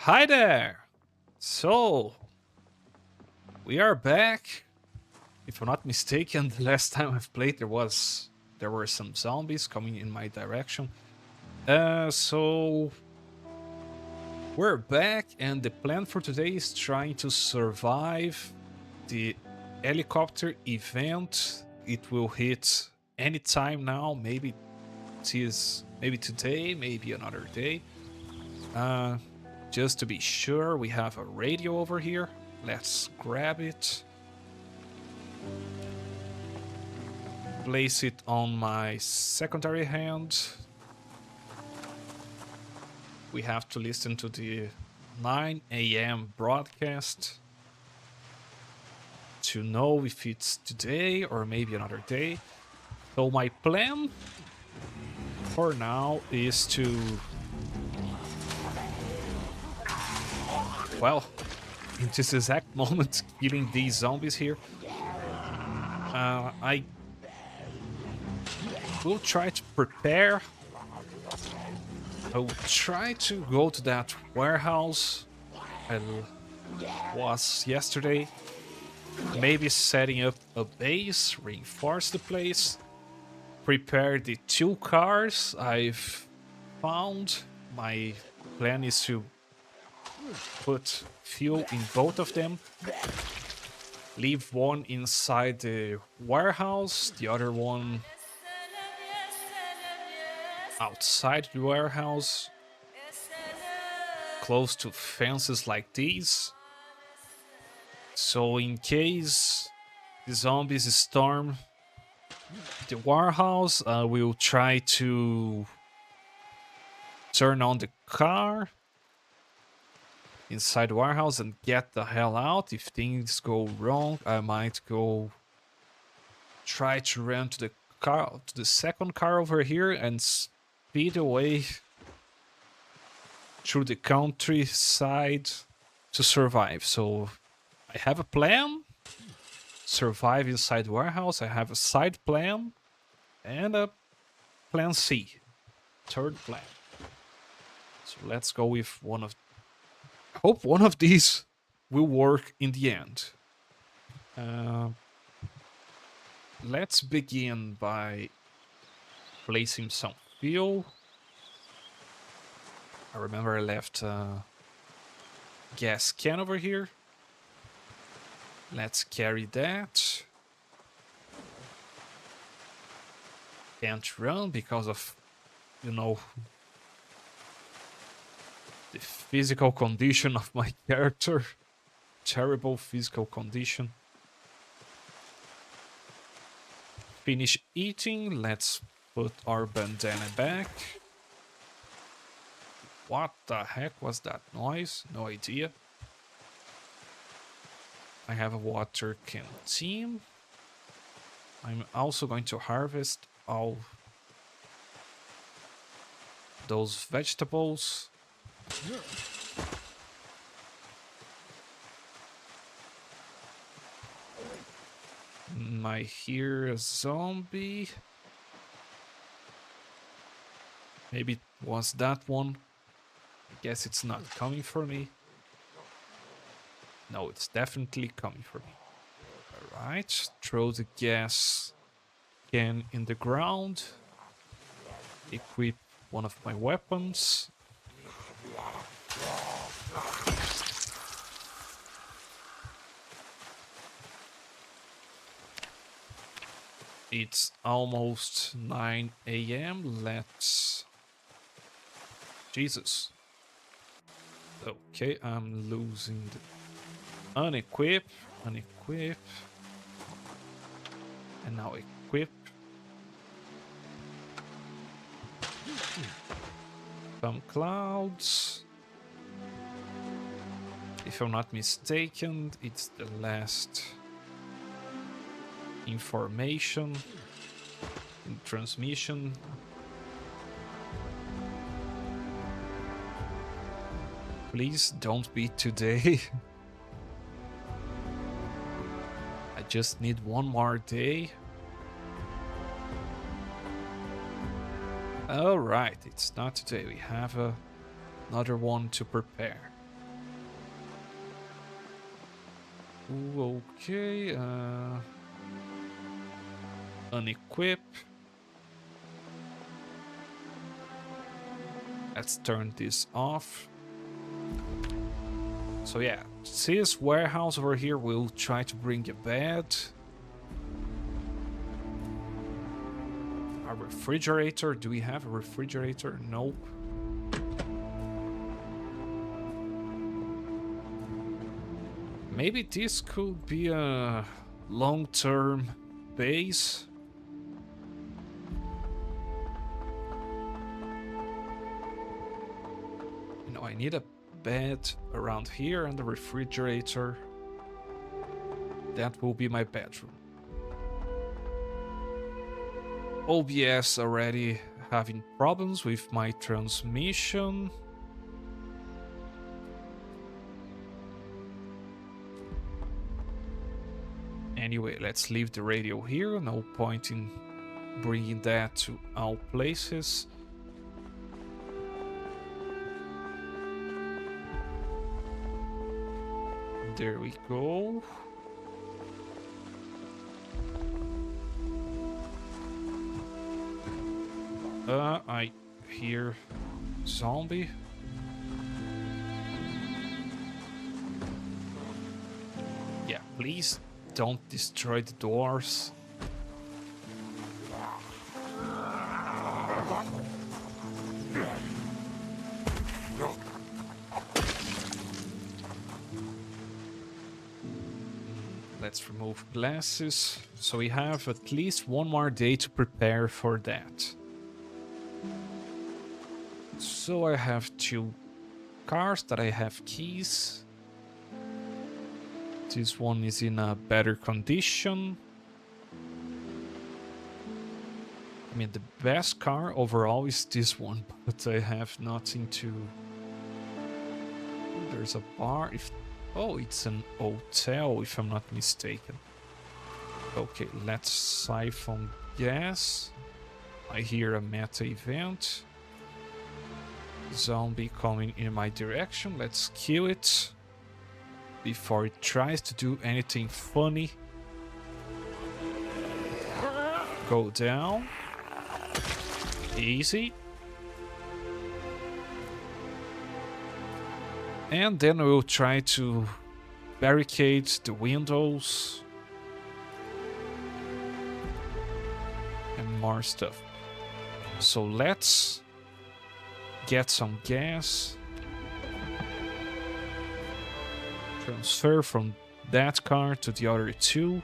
Hi there! So, we are back. If I'm not mistaken, the last time I've played there were some zombies coming in my direction. So we're back and the plan for today is trying to survive the helicopter event. It will hit any time now, maybe maybe today, maybe another day. Uh just to be sure, we have a radio over here. Let's grab it. Place it on my secondary hand. We have to listen to the 9 a.m. broadcast to know if it's today or maybe another day. So my plan for now is to, well, in this exact moment, killing these zombies here. I will try to prepare. I'll try to go to that warehouse I was yesterday. Maybe setting up a base, reinforce the place, prepare the 2 cars I've found. My plan is to put fuel in both of them, leave one inside the warehouse, the other one outside the warehouse, close to fences like these. So in case the zombies storm the warehouse, we'll try to turn on the car inside the warehouse and get the hell out. If things go wrong, I might go try to run to the second car over here and speed away through the countryside to survive. So I have a plan. Survive inside the warehouse. I have a side plan and a plan C. Third plan. So let's go with one of. Hope one of these will work in the end. Let's begin by placing some fuel. I remember I left a gas can over here. Let's carry that. Can't run because of, the physical condition of my character. Terrible physical condition. Finish eating. Let's put our bandana back. What the heck was that noise? No idea. I have a water canteen. I'm also going to harvest all those vegetables. I hear a zombie. Maybe it was that one. I guess it's not coming for me. No, it's definitely coming for me. Alright, throw the gas can in the ground. Equip one of my weapons. It's almost 9 a.m. Let's... Jesus. Okay, I'm losing the... Unequip, unequip. And now equip. Some clouds. If I'm not mistaken, it's the last information in transmission. Please don't be today. I just need one more day. Alright, it's not today. We have another one to prepare. Ooh, okay. Unequip. Let's turn this off. So yeah, this warehouse over here will try to bring a bed. A refrigerator. Do we have a refrigerator? Nope. Maybe this could be a long-term base. You know, I need a bed around here and a refrigerator. That will be my bedroom. OBS already having problems with my transmission. Anyway, let's leave the radio here. No point in bringing that to all places. There we go. I hear zombie. Yeah, please don't destroy the doors. Let's remove glasses. So we have at least one more day to prepare for that. So I have 2 cars that I have keys. This one is in a better condition. I mean, the best car overall is this one, but I have nothing to... There's a bar. Oh, it's an hotel, if I'm not mistaken. Okay, let's siphon gas. I hear a meta event. Zombie coming in my direction. Let's kill it before it tries to do anything funny. Go down. Easy. And then we'll try to barricade the windows. And more stuff. So let's get some gas. Transfer from that car to the other 2.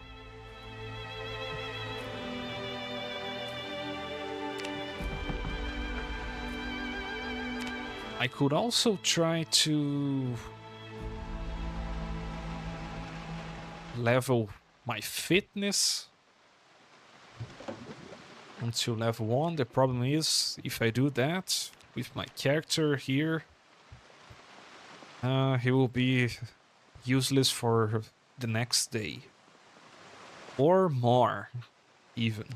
I could also try to level my fitness until level 1. The problem is, if I do that with my character here, he will be useless for the next day. Or more, even.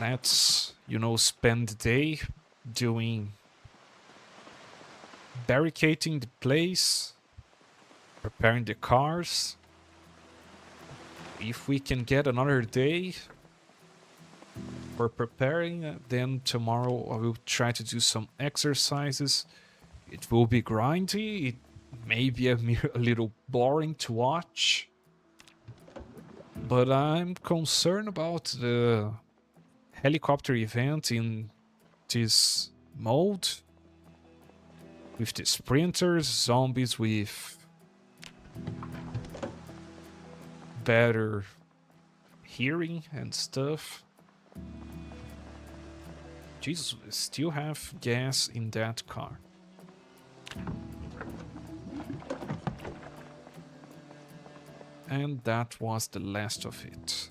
Let's, you know, spend the day doing barricading the place, preparing the cars. If we can get another day for preparing, then tomorrow I will try to do some exercises. It will be grindy, it may be a little boring to watch, but I'm concerned about the helicopter event in this mode, with the sprinters, zombies with better hearing and stuff. Jesus, we still have gas in that car. And that was the last of it,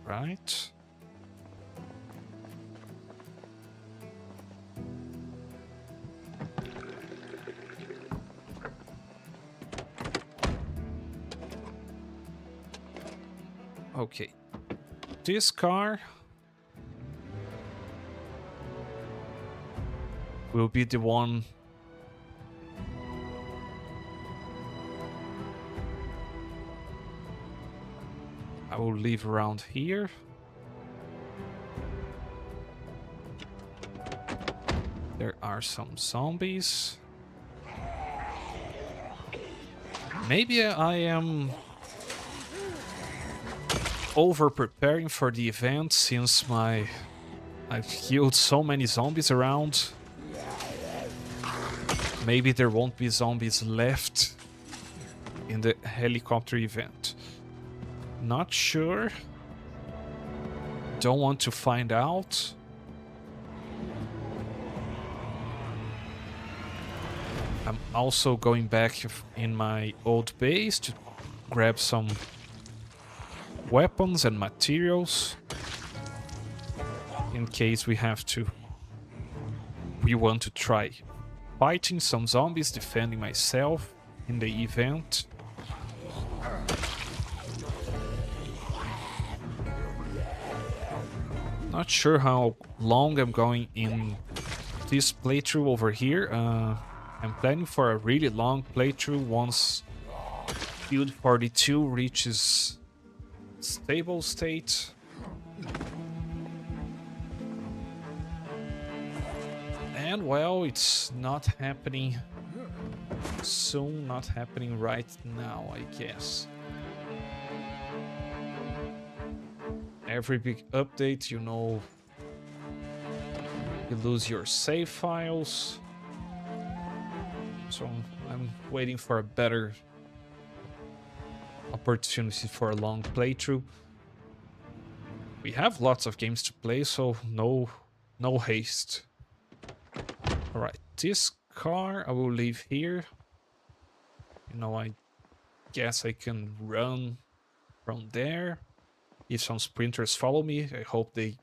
right? Okay, this car will be the one I will leave around here. There are some zombies. Maybe I am over preparing for the event since I've killed so many zombies around. Maybe there won't be zombies left in the helicopter event. Not sure. Don't want to find out. I'm also going back in my old base to grab some weapons and materials in case we want to try fighting some zombies, defending myself in the event. Not sure how long I'm going in this playthrough over here. I'm planning for a really long playthrough once build 42 reaches stable state. And well, it's not happening soon, not happening right now, I guess. Every big update, you know, you lose your save files. So I'm waiting for a better opportunity for a long playthrough. We have lots of games to play, so no haste. Alright, this car I will leave here. You know, I guess I can run from there. If some sprinters follow me, I hope they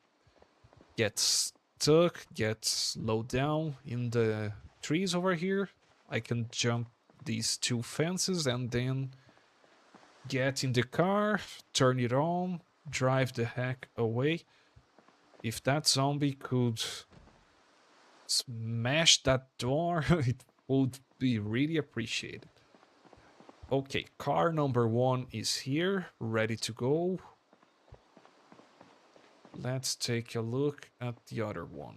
get stuck, get slowed down in the trees over here. I can jump these two fences and then get in the car, turn it on, drive the heck away. If that zombie could smash that door, it would be really appreciated. Okay, car number 1 is here, ready to go. Let's take a look at the other one.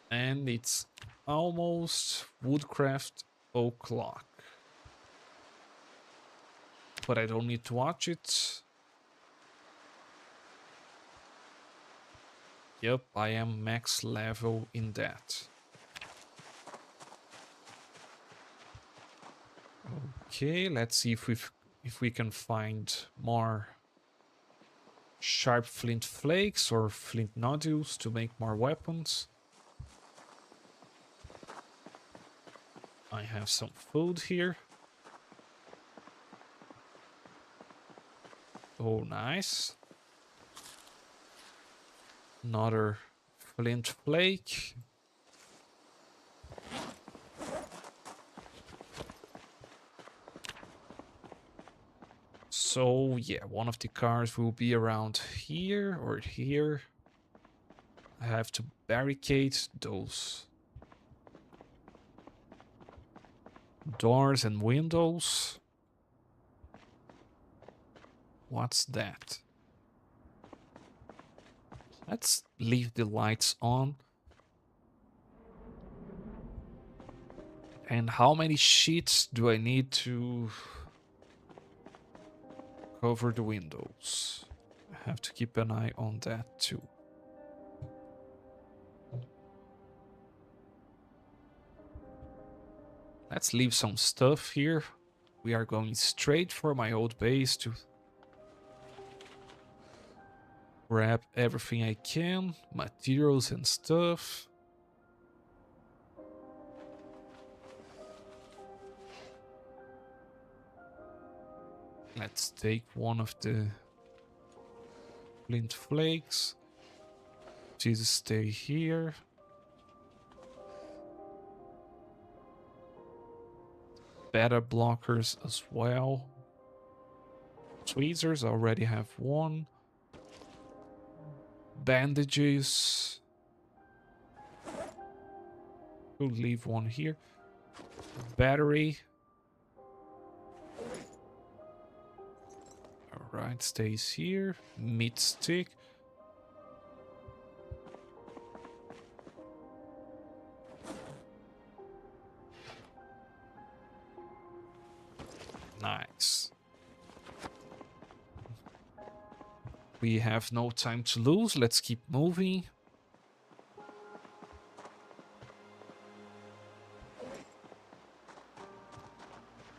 And it's almost Woodcraft o'clock. But I don't need to watch it. Yep, I am max level in that. Okay, let's see if we can find more sharp flint flakes or flint nodules to make more weapons. I have some food here. Oh, nice. Another flint flake. So yeah, one of the cars will be around here or here. I have to barricade those doors and windows. What's that? Let's leave the lights on. And how many sheets do I need to cover the windows? I have to keep an eye on that too. Let's leave some stuff here. We are going straight for my old base to grab everything I can, materials and stuff. Let's take one of the flint flakes. Please stay here. Beta blockers as well. Tweezers, I already have one. bandages. We'll leave one here. Battery. Alright, stays here. Meat stick. Nice. We have no time to lose. Let's keep moving.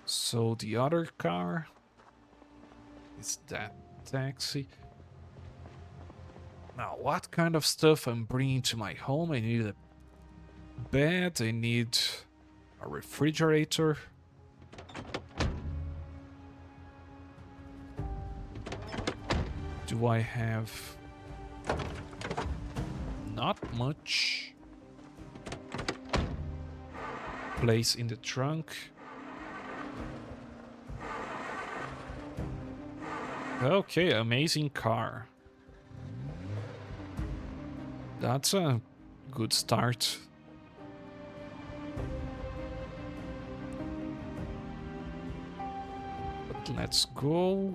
So the other car is that taxi. Now, what kind of stuff I'm bringing to my home? I need a bed. I need a refrigerator. Do I have not much place in the trunk? Okay, amazing car. That's a good start. But let's go.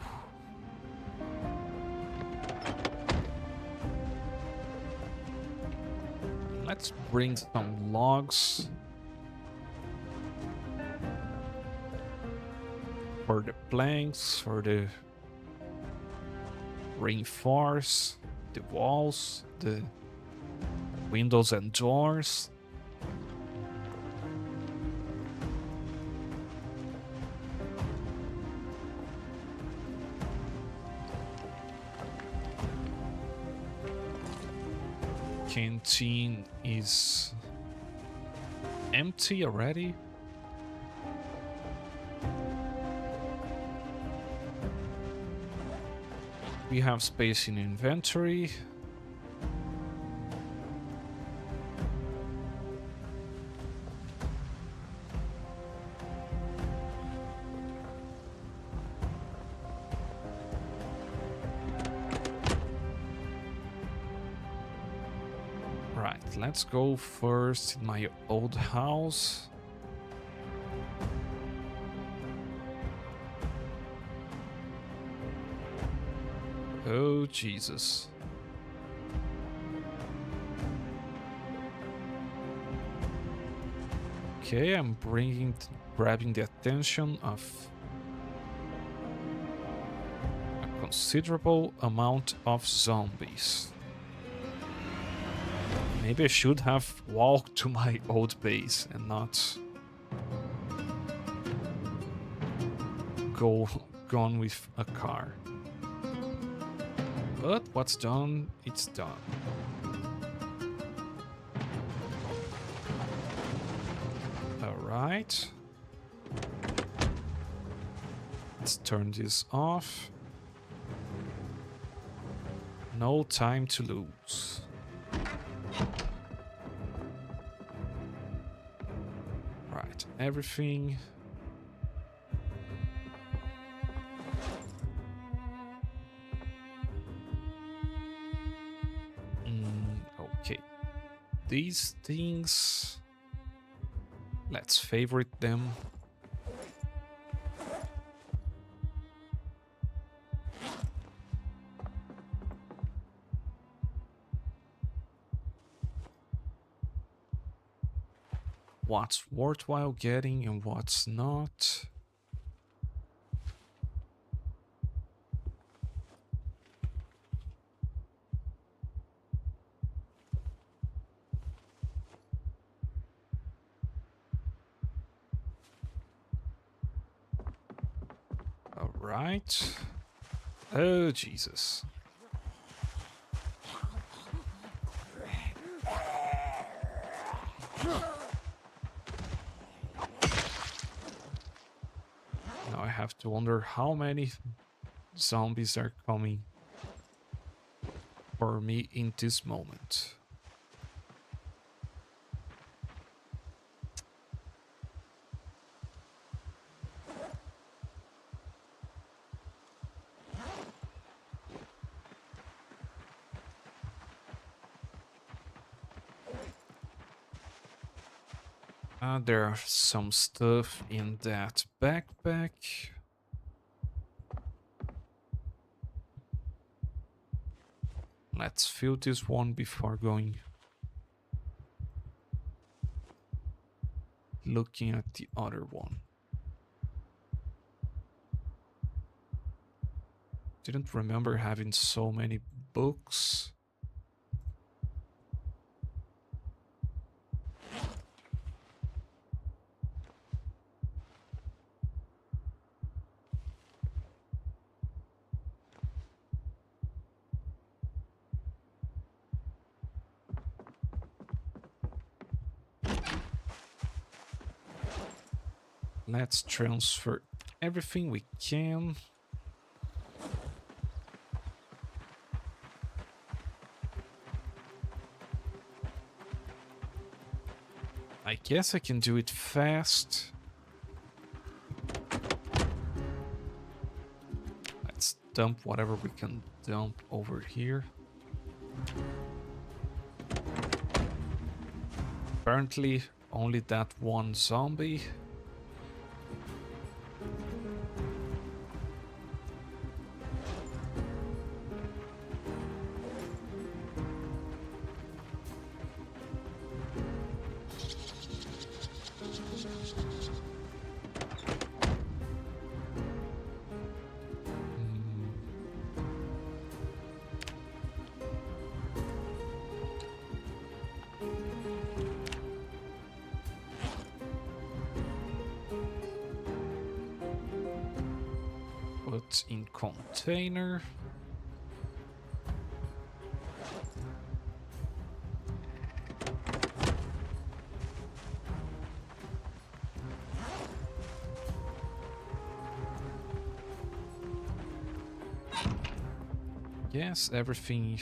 Let's bring some logs for the planks, for the reinforce the walls, the windows and doors. Canteen is empty already. We have space in inventory. Right, let's go first in my old house. Oh, Jesus. Okay, I'm grabbing the attention of a considerable amount of zombies. Maybe I should have walked to my old base and not gone with a car. But what's done, it's done. Alright. Let's turn this off. No time to lose. Right, everything. Okay. These things, let's favorite them. What's worthwhile getting and what's not. All right. Oh, Jesus. Now I have to wonder how many zombies are coming for me in this moment. There's some stuff in that backpack. Let's fill this one before going looking at the other one. Didn't remember having so many books. Let's transfer everything we can. I guess I can do it fast. Let's dump whatever we can dump over here. Apparently, only that one zombie. Put in container. Yes, everything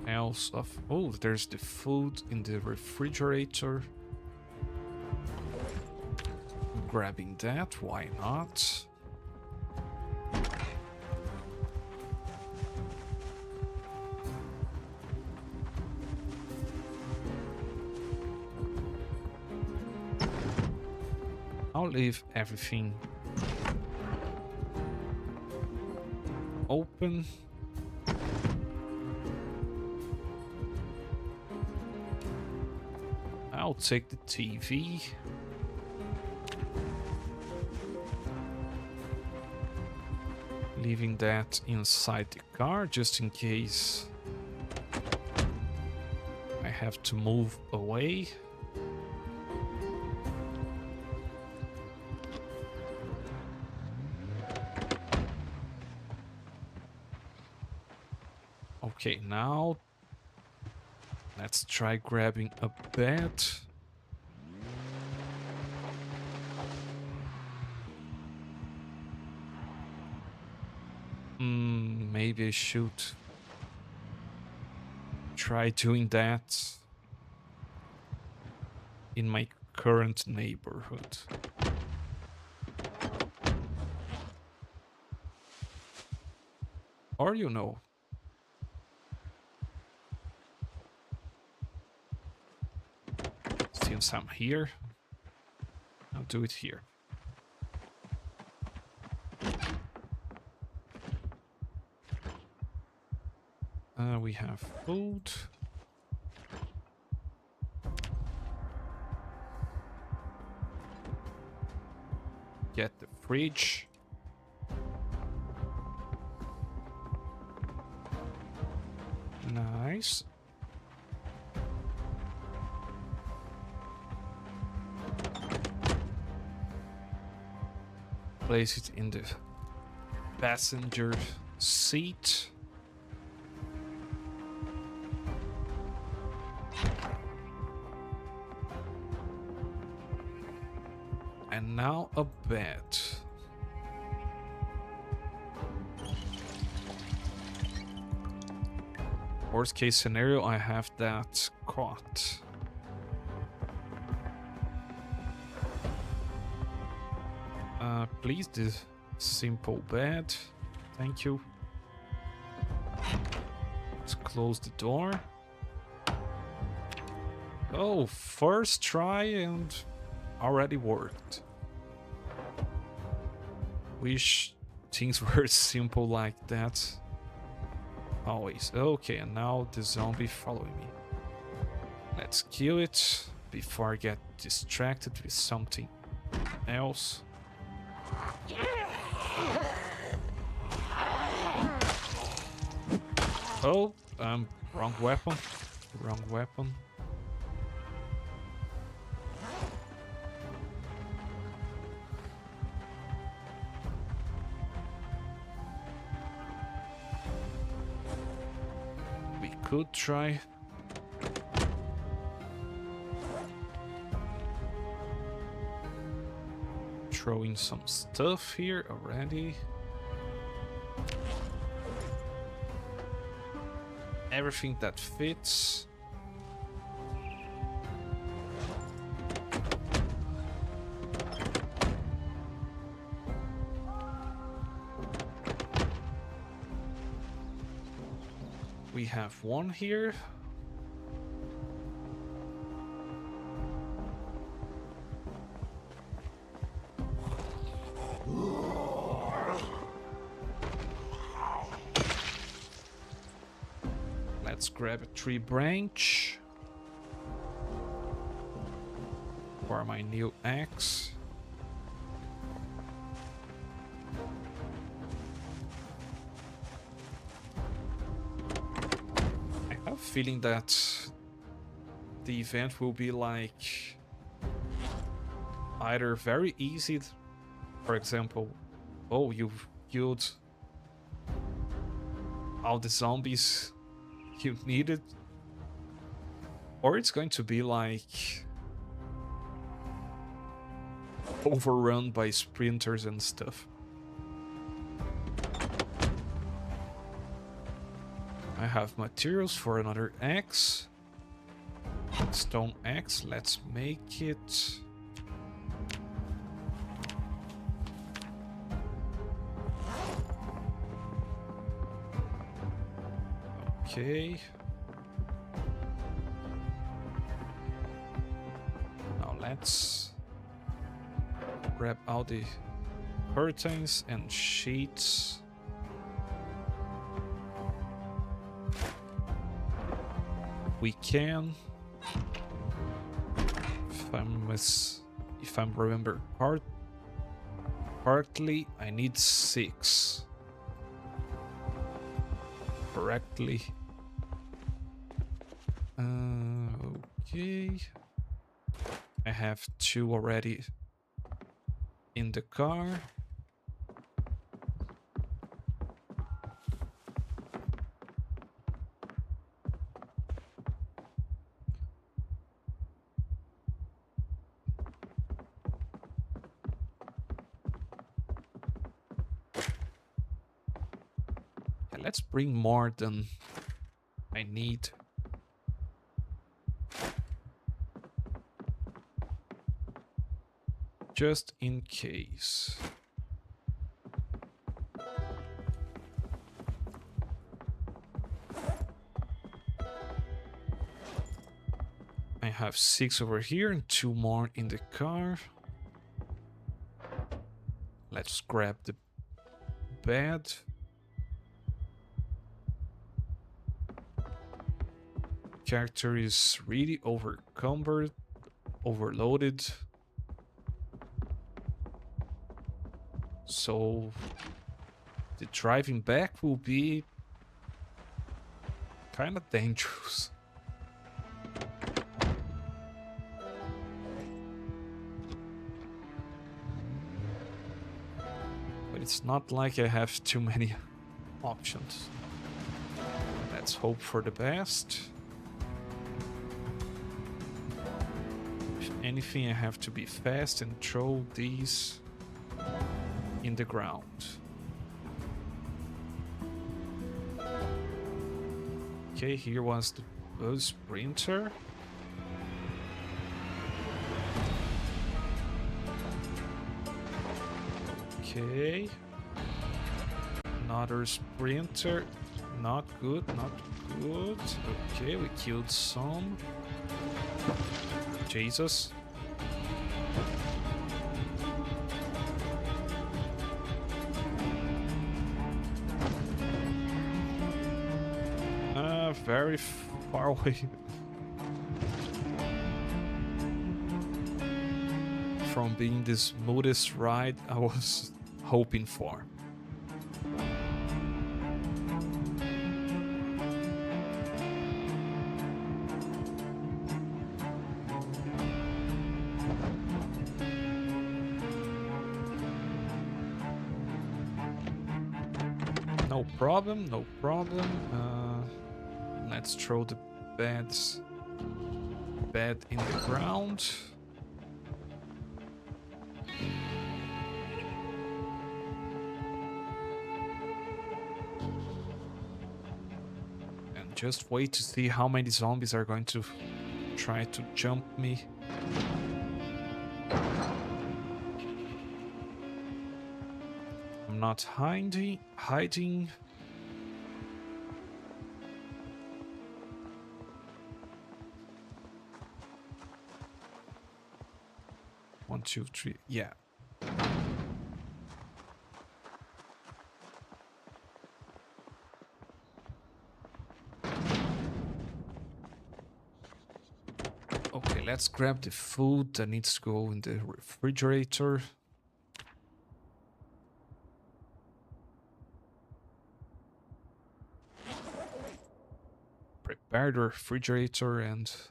else of... Oh, there's the food in the refrigerator. Grabbing that, why not? I'll leave everything open. I'll take the TV. Leaving that inside the car just in case I have to move away. Okay, now let's try grabbing a bed. Maybe I should try doing that in my current neighborhood. Or you know. Since I'm here, I'll do it here. We have food. Get the fridge. Nice. Place it in the passenger seat. And now a bed. Worst case scenario, I have that caught. Please, the simple bed. Thank you. Let's close the door. Oh, first try and already worked. Wish things were simple like that. Always. Okay, and now the zombie following me. Let's kill it before I get distracted with something else. Oh, wrong weapon. Wrong weapon. We could try. Throwing some stuff here already. Everything that fits. We have one here. Let's grab a tree branch for my new axe. I have a feeling that the event will be like either very easy, for example, oh, you've killed all the zombies you needed, or it's going to be like overrun by sprinters and stuff. I have materials for another axe. Stone axe, let's make it. Okay. Now let's grab all the curtains and sheets. We can. If I'm remember correctly, I need 6. Correctly. Okay. I have 2 already in the car. Yeah, let's bring more than I need. Just in case. I have 6 over here and 2 more in the car. Let's grab the bed. Character is really overloaded. So the driving back will be kind of dangerous. But it's not like I have too many options. Let's hope for the best. If anything, I have to be fast and throw these in the ground. Okay, here was the sprinter. Okay. Another sprinter. Not good, not good. Okay, we killed some. Jesus. Very far away from being the smoothest ride I was hoping for. No problem, no problem. Let's throw the bed in the ground. And just wait to see how many zombies are going to try to jump me. I'm not hiding. One, two, three. Yeah. Okay, let's grab the food that needs to go in the refrigerator. Prepare the refrigerator and stuff.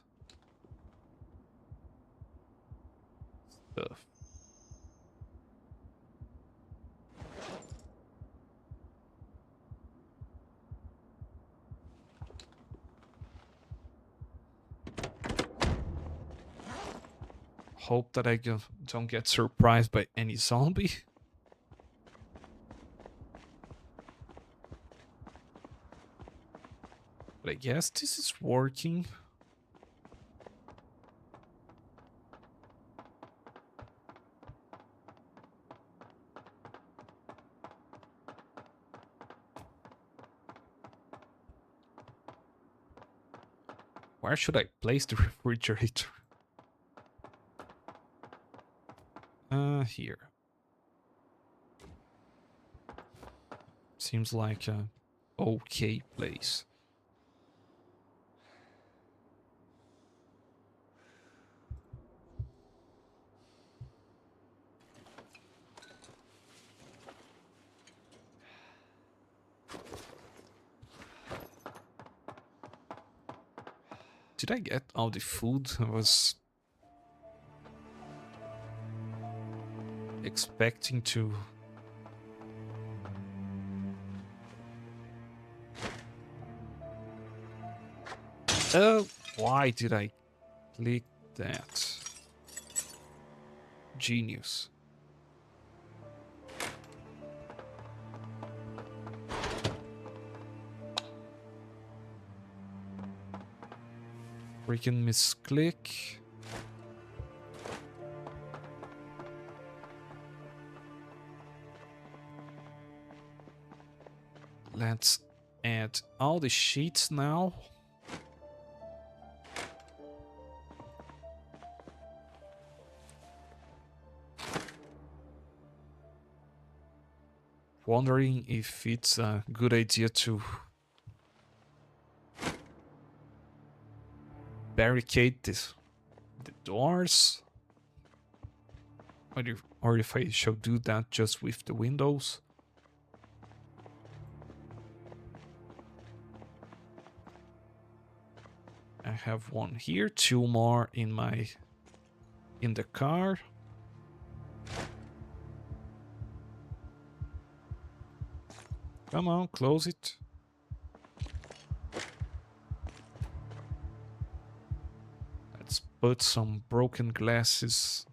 Hope that I don't get surprised by any zombie. But I guess this is working. Where should I place the refrigerator? Here. Seems like a okay place. Did I get all the food I was expecting to? Why did I click that? Genius. Freaking misclick. Let's add all the sheets now. Wondering if it's a good idea to barricade the doors, or if I should do that just with the windows. I have one here, two more in the car. Come on, close it. Let's put some broken glasses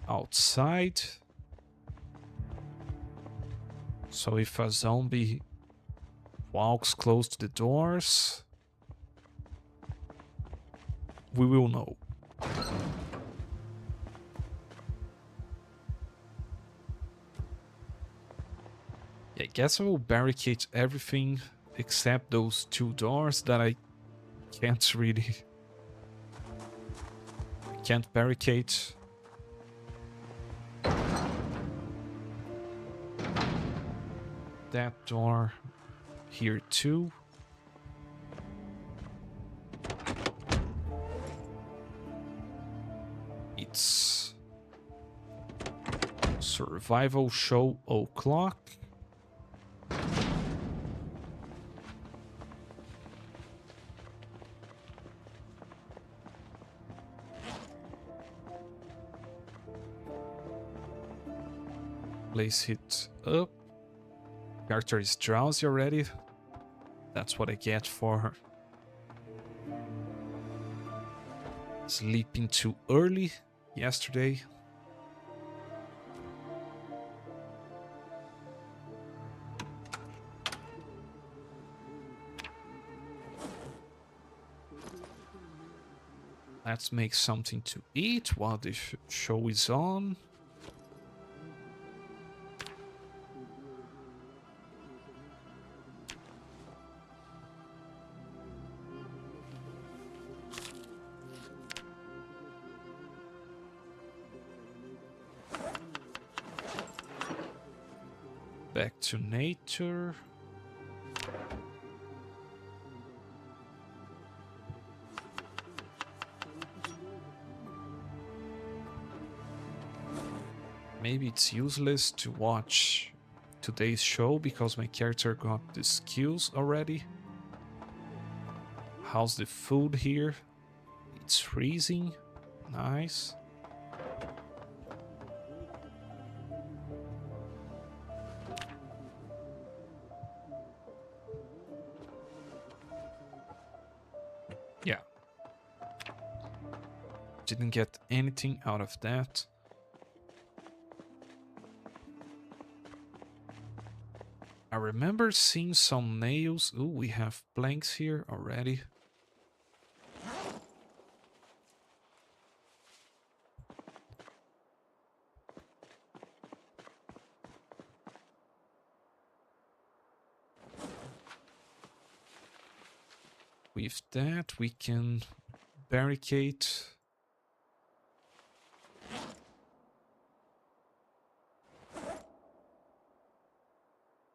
outside. So if a zombie walks close to the doors, we will know. I guess I will barricade everything except those two doors that I can't really can't barricade. That door here too. It's survival show o'clock. Place it up. Character is drowsy already. That's what I get for sleeping too early yesterday. Let's make something to eat while the show is on. Back to nature. Maybe it's useless to watch today's show because my character got the skills already. How's the food here? It's freezing. Nice. Yeah. Didn't get anything out of that. I remember seeing some nails. Ooh, we have planks here already. With that, we can barricade.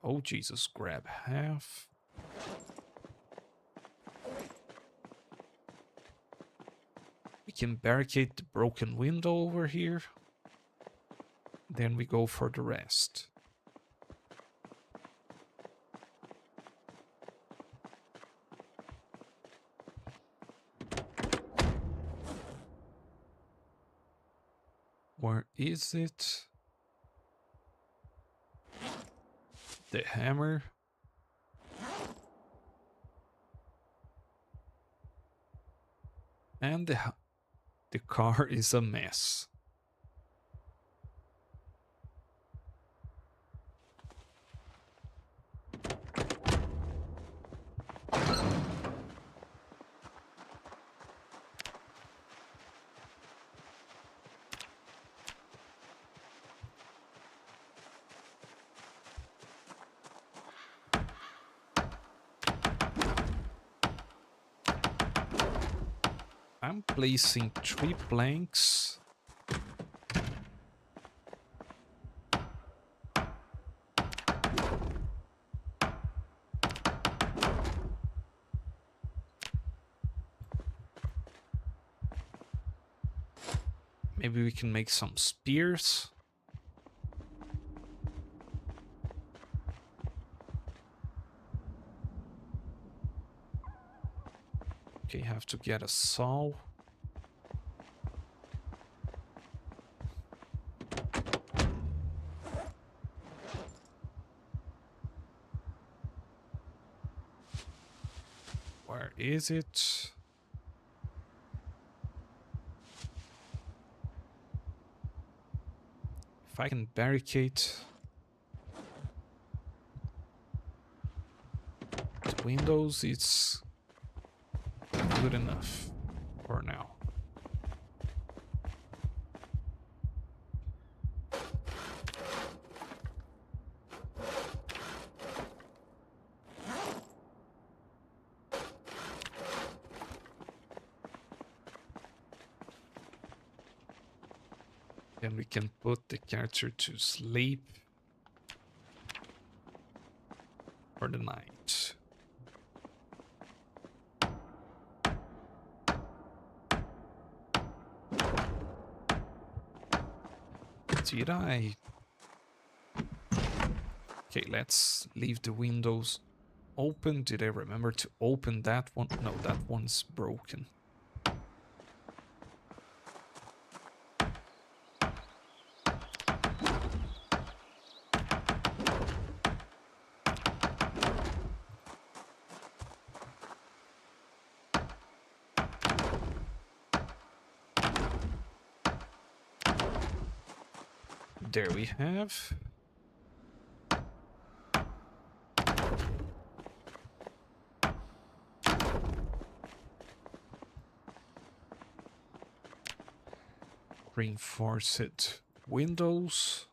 Oh, Jesus, grab half. We can barricade the broken window over here. Then we go for the rest. Where is it? The hammer. And the car is a mess. I'm placing 3 planks. Maybe we can make some spears. Okay, have to get a saw. Where is it? If I can barricade the windows, it's good enough for now. And we can put the character to sleep for the night. Did I? Okay, let's leave the windows open. Did I remember to open that one? No, that one's broken. There we have. Reinforced windows.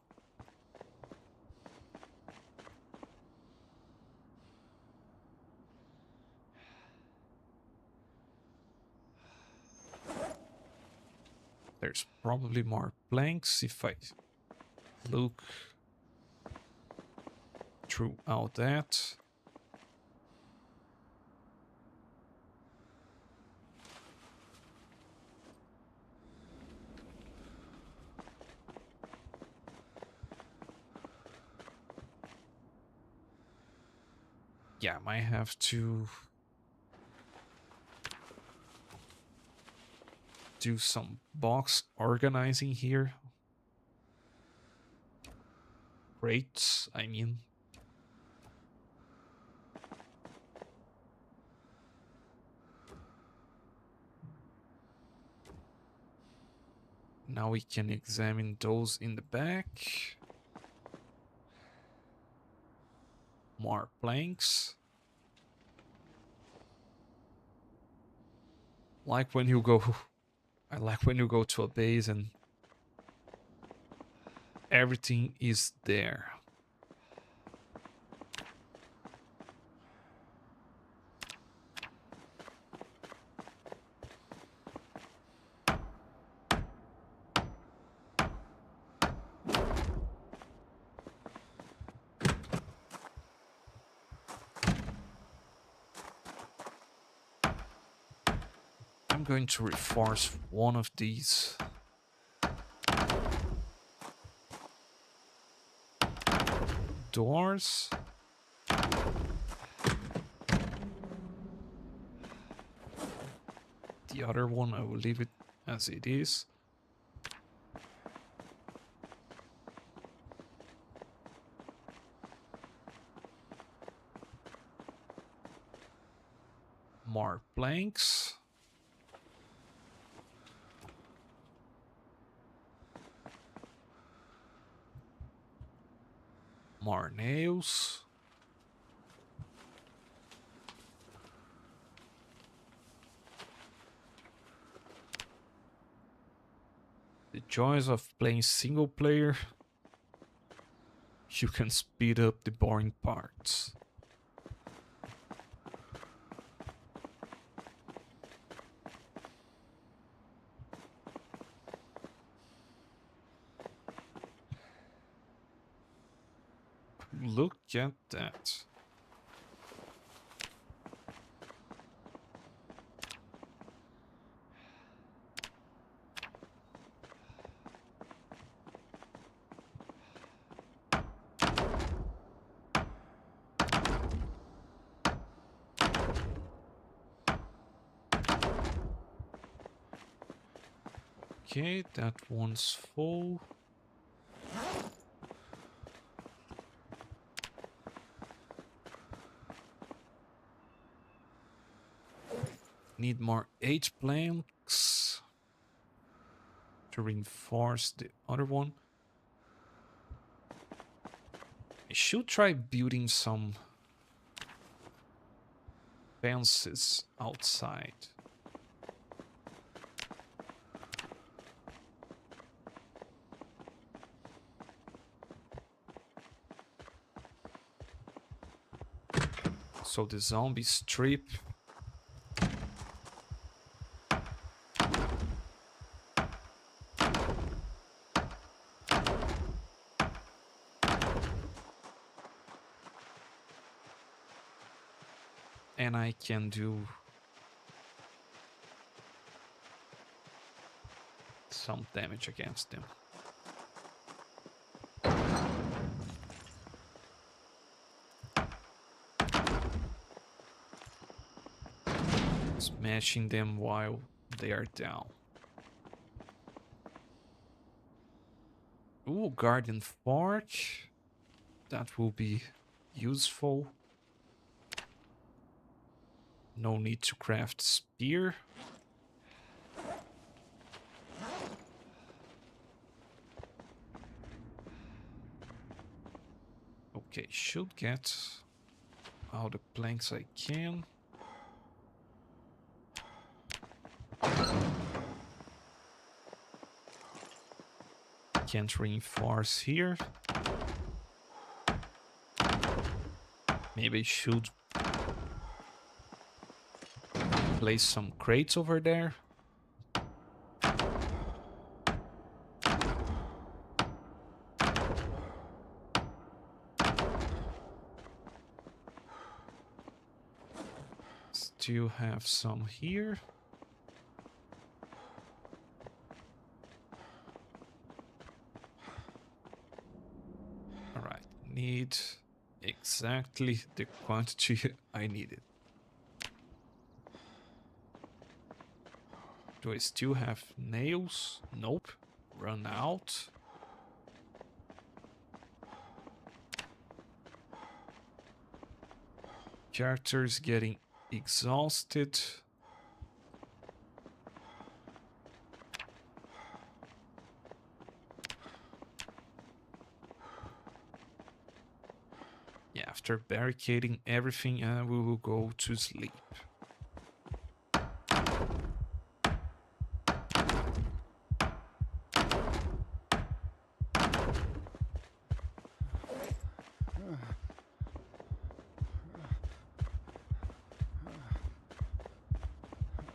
There's probably more planks if I look throughout that. Yeah, I might have to do some box organizing here. Crates, I mean. Now we can examine those in the back. More planks. Like when you go... I like when you go to a base and everything is there. I'm going to reinforce one of these doors. The other one, I will leave it as it is. More planks. More nails. The joys of playing single player. You can speed up the boring parts. Look at that. Okay, that one's full. Need more H planks to reinforce the other one. I should try building some fences outside. So the zombies trip. And I can do some damage against them. Smashing them while they are down. Ooh, Guardian Fork. That will be useful. No need to craft spear. Okay, should get all the planks I can. Can't reinforce here. Maybe I should place some crates over there. Still have some here. Alright, need exactly the quantity I needed. Do I still have nails? Nope. Run out. Characters getting exhausted. Yeah, after barricading everything, we will go to sleep.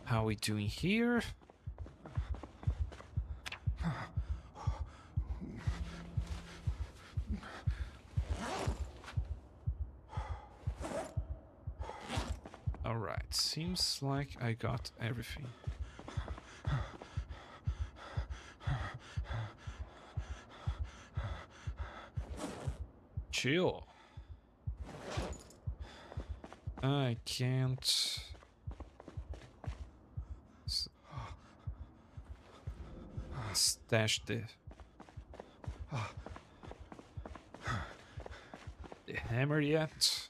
How are we doing here? Alright, seems like I got everything. Chill. I can't... stash the hammer yet.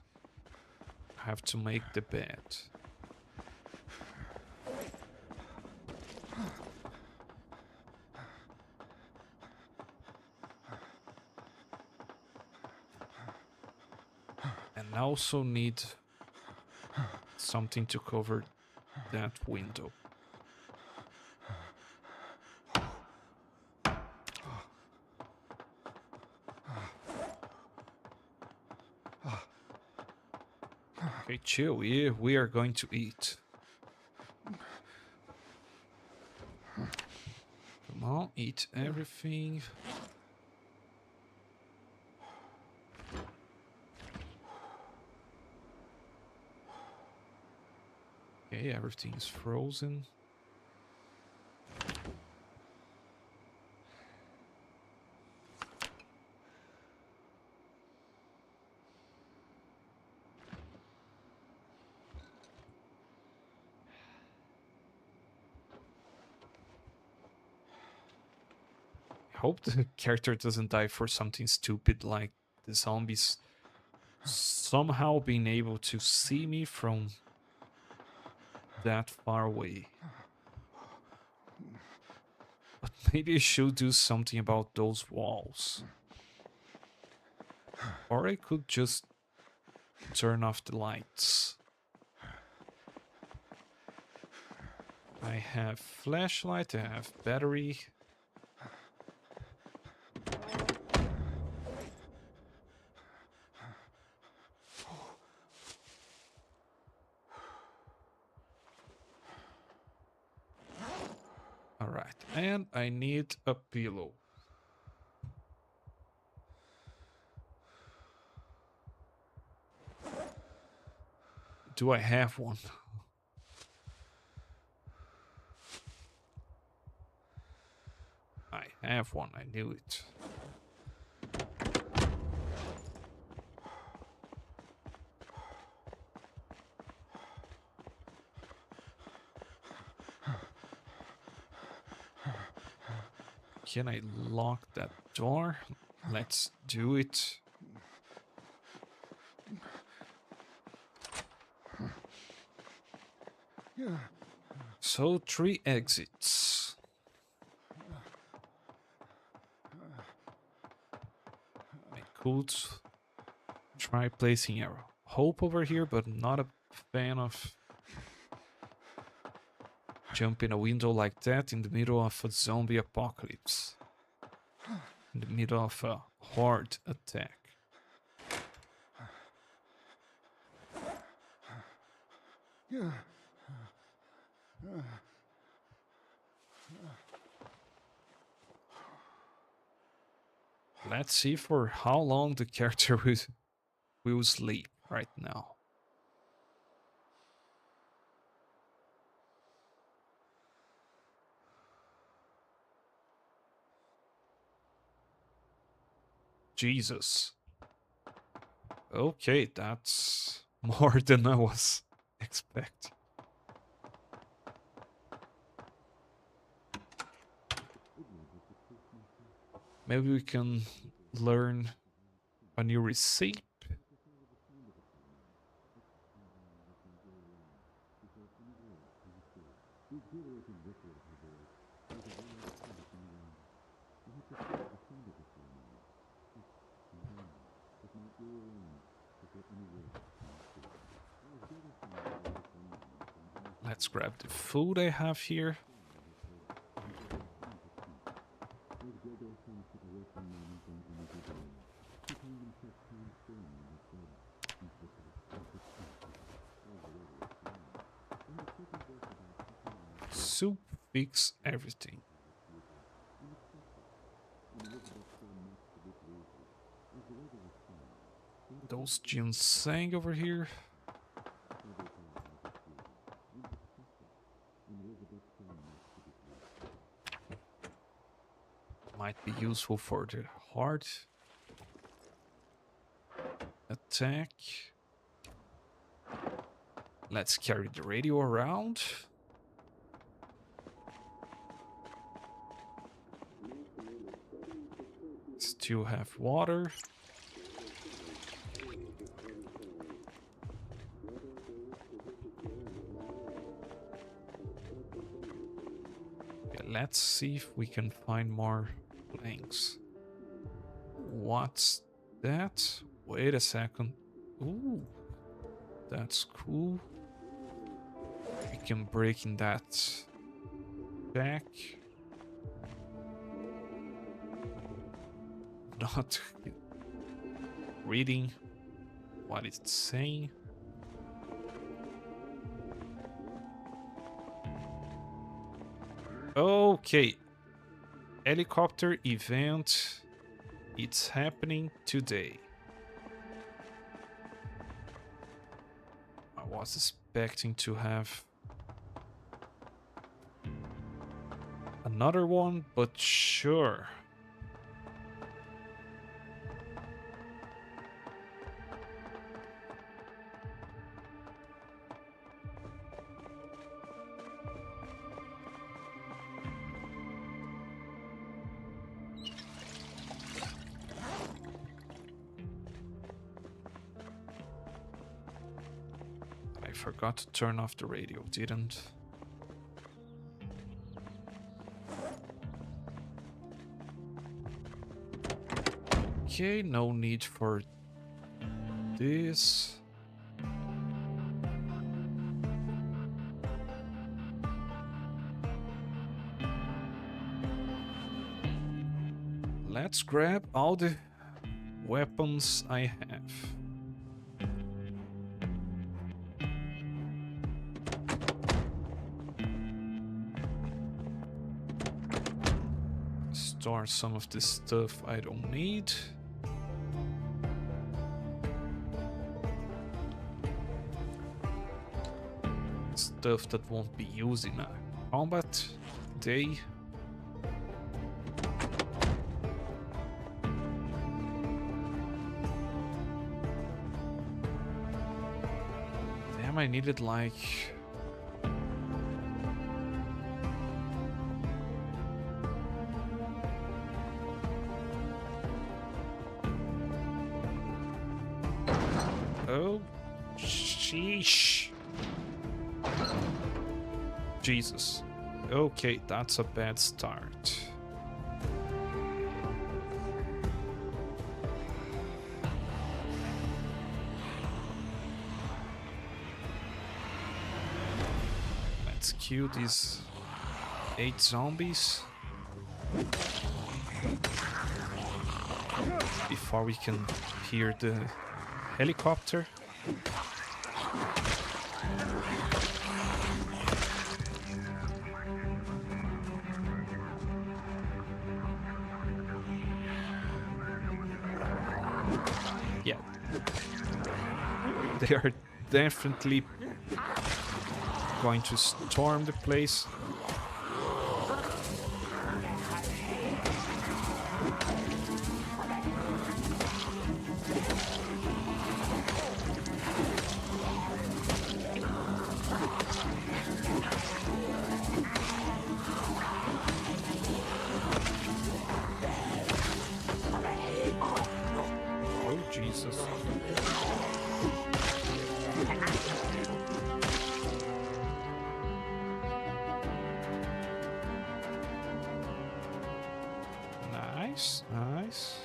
I have to make the bed. And also need something to cover that window. Okay, chill. We are going to eat. Come on, eat everything. Okay, everything is frozen. I hope the character doesn't die for something stupid like the zombies somehow being able to see me from that far away. But maybe I should do something about those walls. Or I could just turn off the lights. I have flashlight, I have battery. Alright, and I need a pillow. do I have one? I have one, I knew it. Can I lock that door? Let's do it. So 3 exits. I could try placing a hope over here, but not a fan of jumping a window like that in the middle of a zombie apocalypse. In the middle of a horde attack. Let's see for how long the character will sleep right now. Jesus. Okay, that's more than I was expecting. Maybe we can learn a new recipe. Let's grab the food I have here. Soup fix everything. Those ginseng over here. Might be useful for the heart attack. Let's carry the radio around. Still have water. Okay, let's see if we can find more planks. What's that? Wait a second. Ooh, that's cool. We can break in that back. Not reading what it's saying. Okay. Helicopter event. It's happening today. I was expecting to have another one, but sure. I forgot to turn off the radio, didn't? Okay, no need for this. Let's grab all the weapons I have. Store some of this stuff I don't need. stuff that won't be used in a combat day. Damn, I needed like... Oh, sheesh. Jesus. Okay, that's a bad start. Let's kill these 8 zombies before we can hear the helicopter. Yeah. They are definitely going to storm the place. Oh, Jesus. Nice, nice.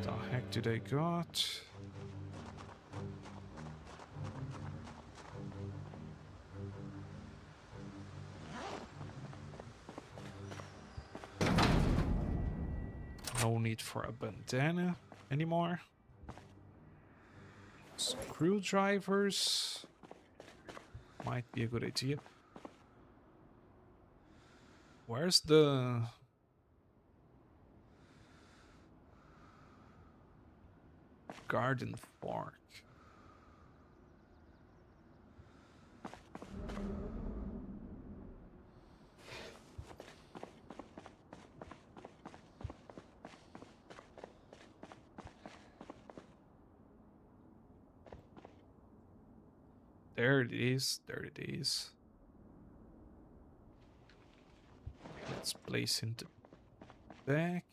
The heck did I got? No need for a bandana anymore. Screwdrivers might be a good idea. Where's the... garden fork? There it is, there it is. Let's place in the back.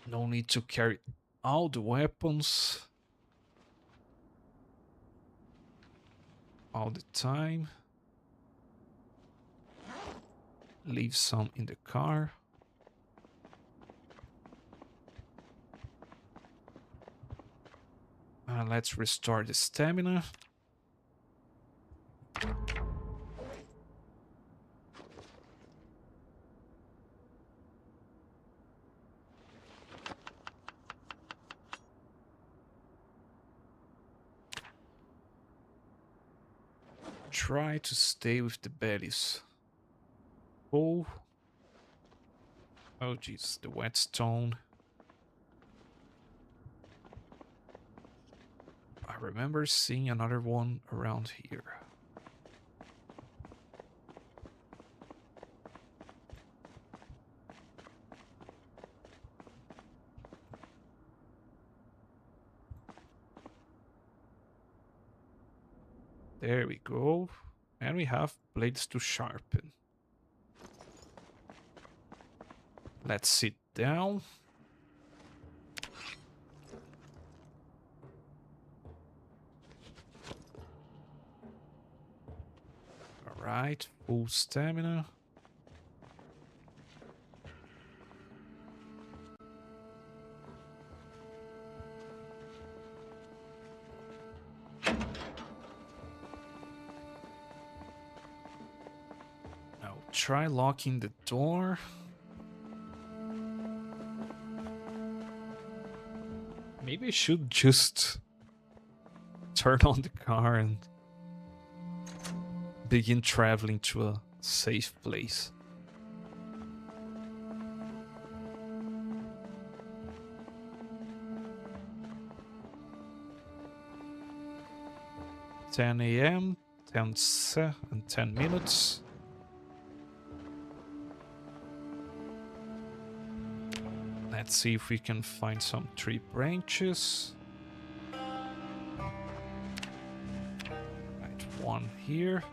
No need to carry all the weapons all the time. Leave some in the car. Let's restore the stamina. Try to stay with the bellies. Oh. Oh jeez, the whetstone. I remember seeing another one around here. There we go. And we have blades to sharpen. Let's sit down. Alright, full stamina. Now try locking the door. Maybe I should just turn on the car and begin traveling to a safe place. "10 a.m., 10 minutes. Let's see if we can find some tree branches. Right, one here.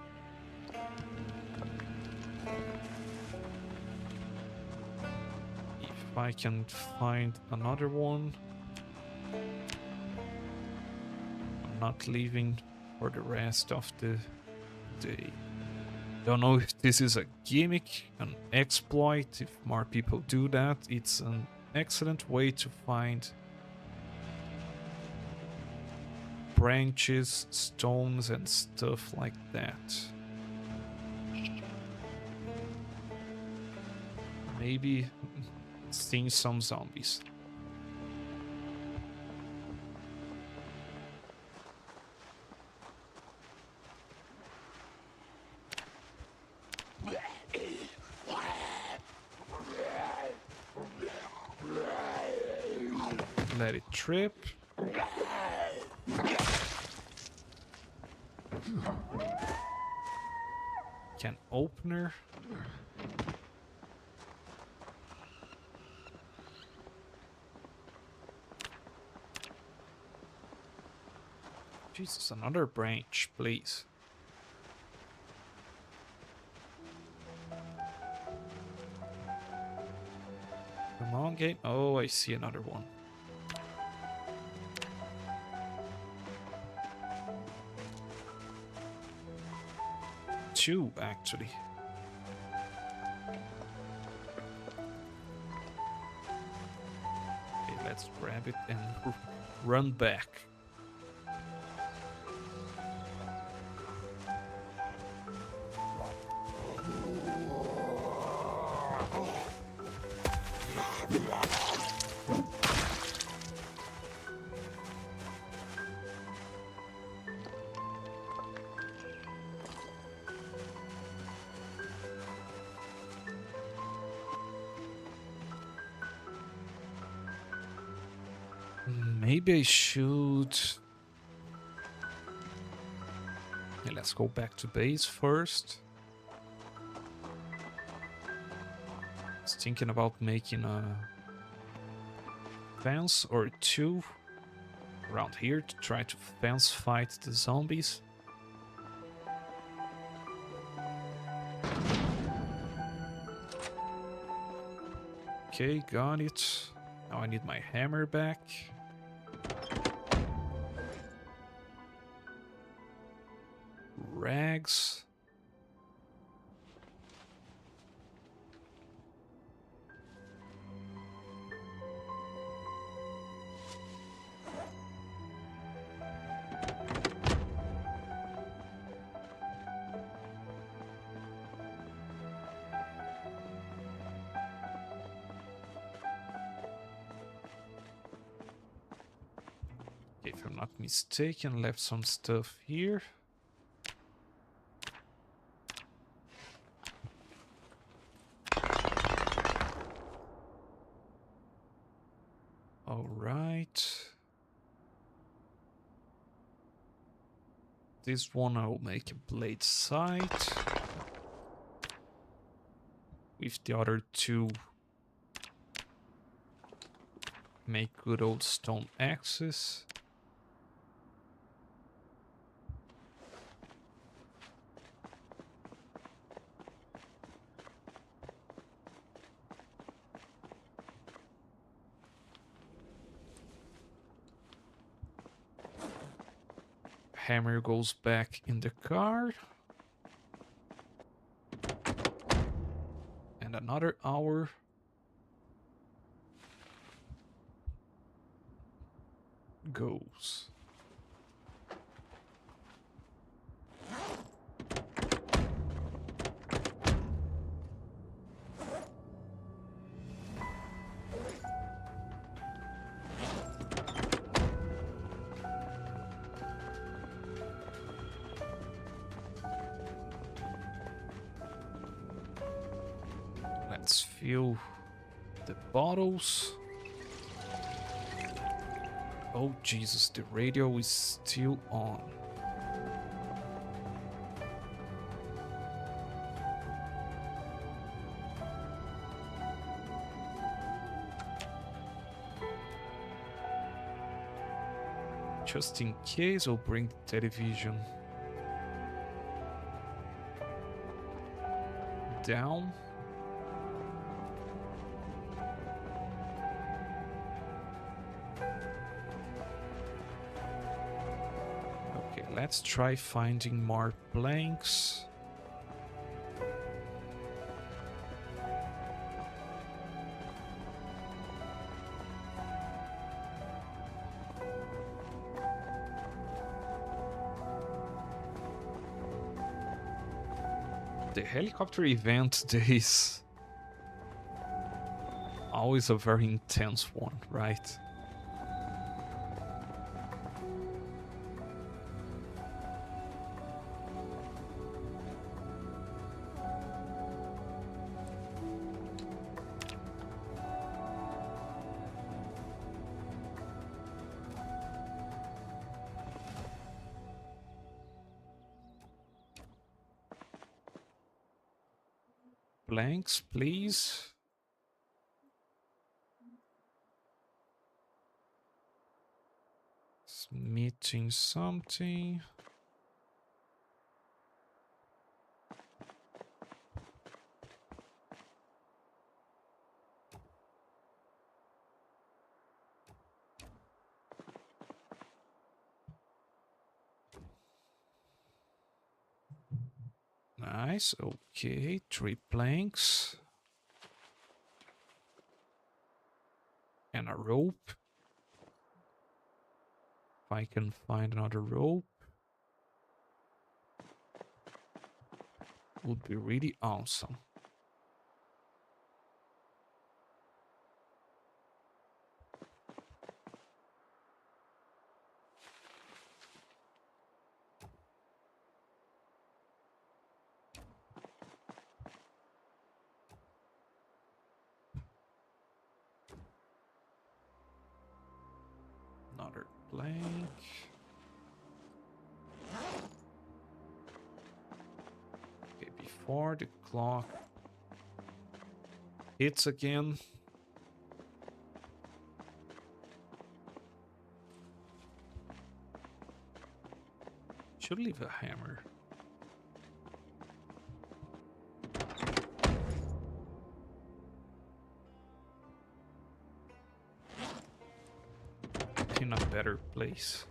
If I can find another one. I'm not leaving for the rest of the day. Don't know if this is a gimmick, an exploit. If more people do that, it's an excellent way to find branches, stones, and stuff like that. Maybe seeing some zombies. Let it trip. Can opener. Jesus, another branch, please. Come on, game. Oh, I see another one. Two, actually. Okay, let's grab it and run back. Maybe I should... Yeah, let's go back to base first. I was thinking about making a fence or two around here to try to fence fight the zombies. Okay, got it. Now I need my hammer back. Rags. If I'm not mistaken, left some stuff here. All right. This one I will make a blade sight. With the other two, make good old stone axes. Hammer goes back in the car. And another hour. Goes. refill the bottles. Oh Jesus, the radio is still on. Just in case, I'll bring the television down. Okay, let's try finding more planks. The helicopter event is always a very intense one, right? Blanks, please. Submitting something. Nice, okay, 3 planks. And a rope. If I can find another rope, would be really awesome. Another plank. Okay, before the clock hits again. Should leave a hammer. In a better place.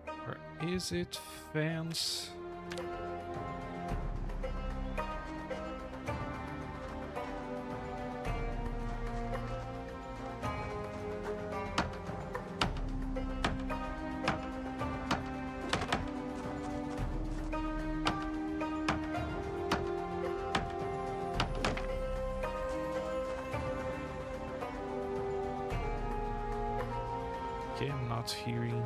Where is it, fans? Okay, I'm not hearing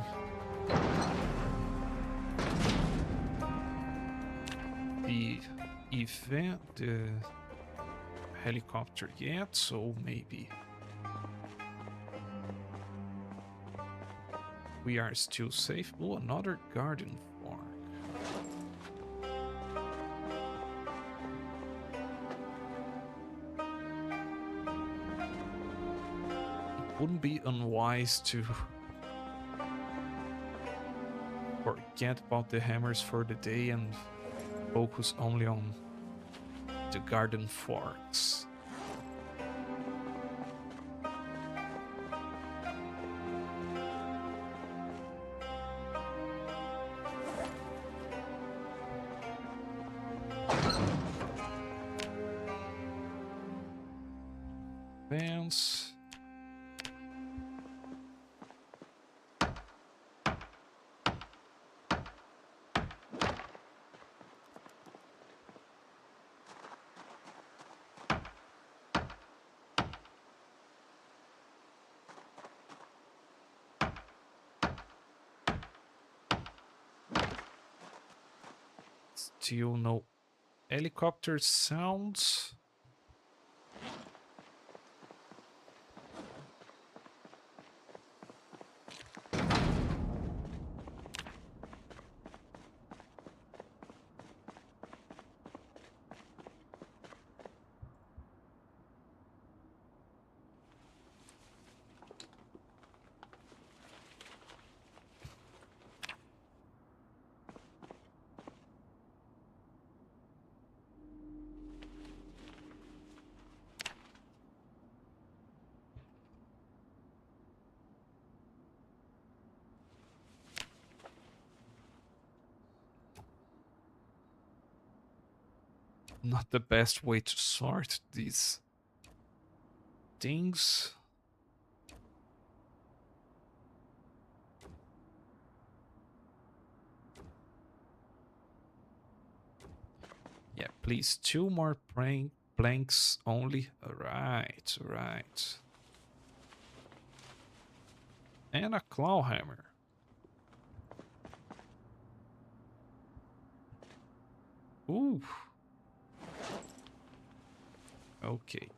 the event, the helicopter yet, so maybe we are still safe. Oh, another garden fork. It wouldn't be unwise to forget about the hammers for the day and focus only on the garden forks. Advance. Still no helicopter sounds. Not the best way to sort these things. Yeah, please, 2 more planks only. Alright, alright. And a claw hammer. Ooh. Okay.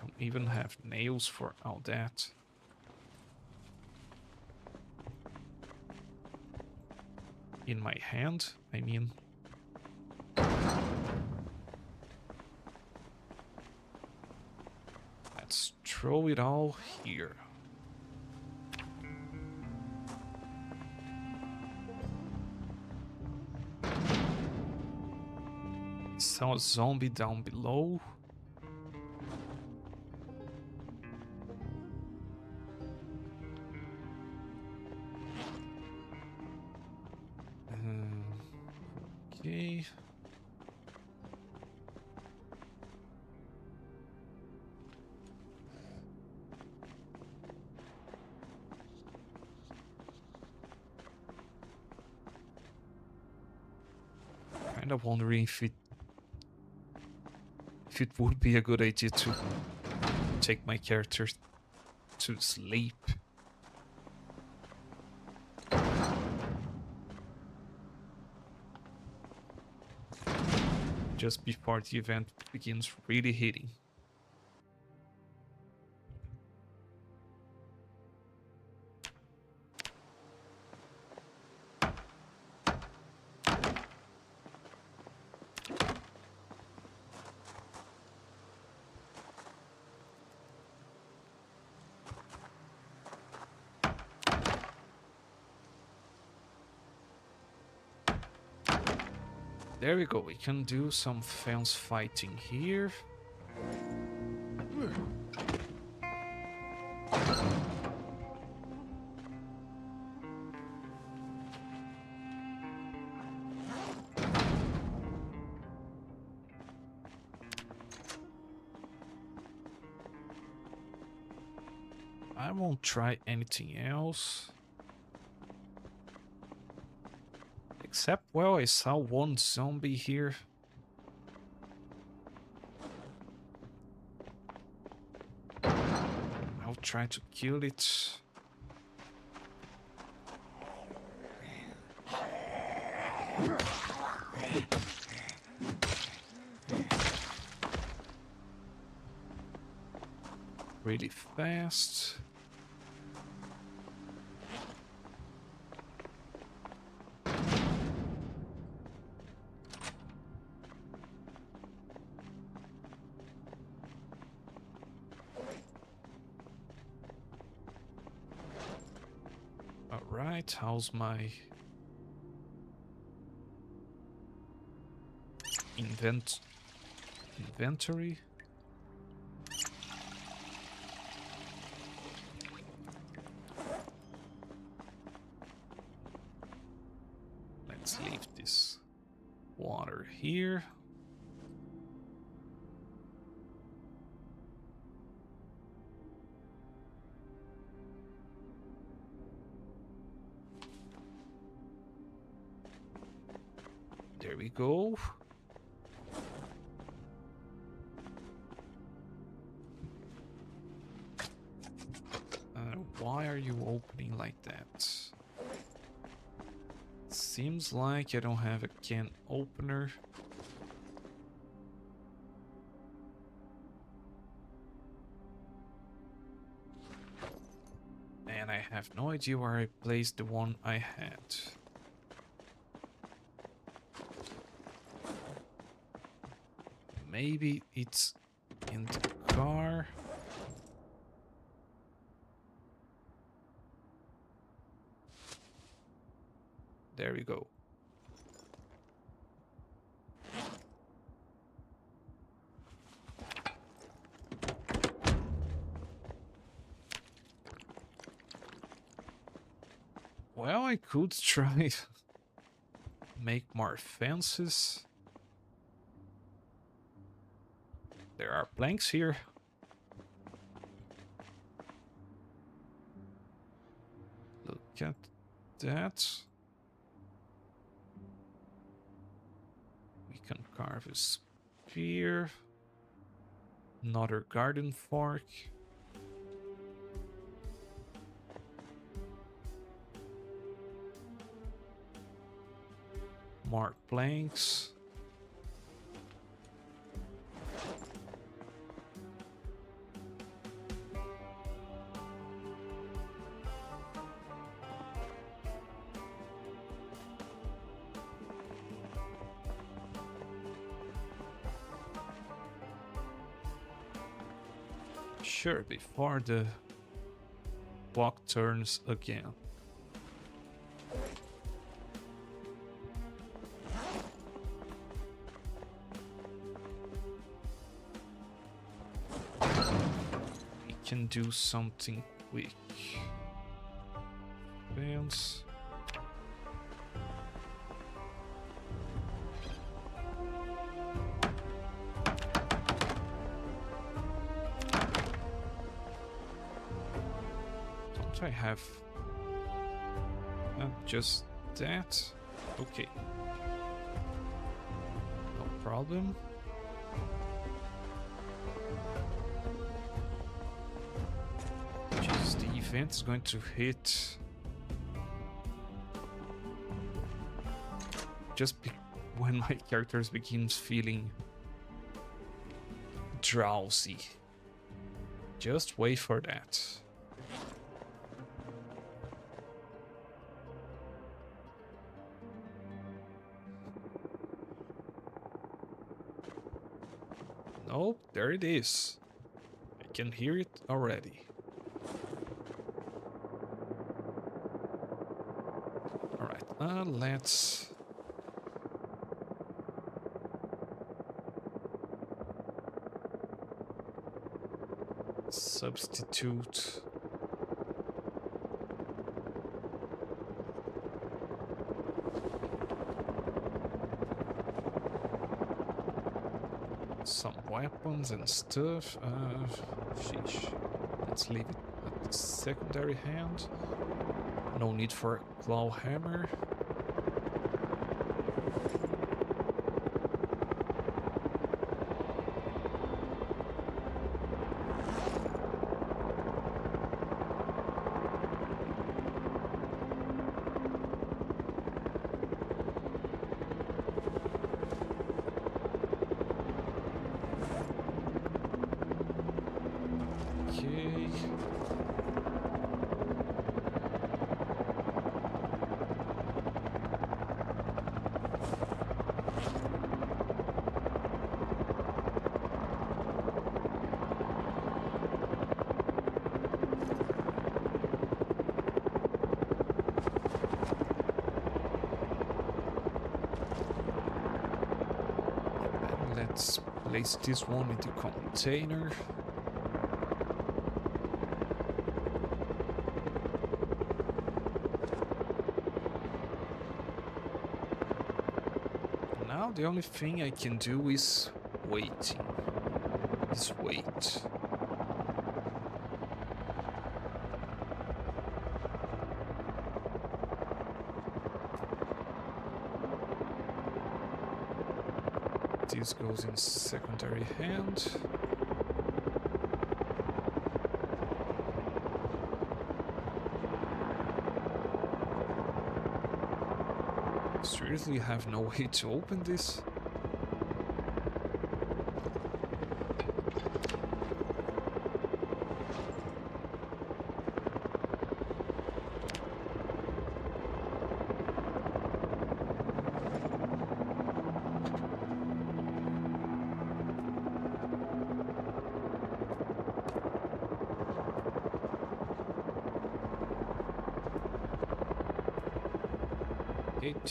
Don't even have nails for all that. In my hand, I mean. Let's throw it all here. Saw a zombie down below. Okay. Kind of wondering if it would be a good idea to take my character to sleep. Just before the event begins really hitting. There we go, we can do some fence fighting here. I won't try anything else. Except, well, I saw one zombie here. I'll try to kill it. Really fast. Alright, how's my inventory? Let's leave this water here. There we go. Why are you opening like that? Let's Seems like I don't have a can opener. And I have no idea where I placed the one I had. Maybe it's in the car. There we go. Well, I could try make more fences. There are planks here. Look at that. We can carve a spear. Another garden fork. More planks. Sure, before the clock turns again. We can do something quick. Fence. I have just that. Okay, no problem. Jeez, the event is going to hit just when my character begins feeling drowsy. Just wait for that. Oh, there it is. I can hear it already. Alright, let's... substitute... some weapons and stuff. Sheesh. Let's leave it at the secondary hand. No need for a claw hammer. Let's place this one into container. Now the only thing I can do is waiting. Is wait. This goes in secondary hand. seriously have no way to open this?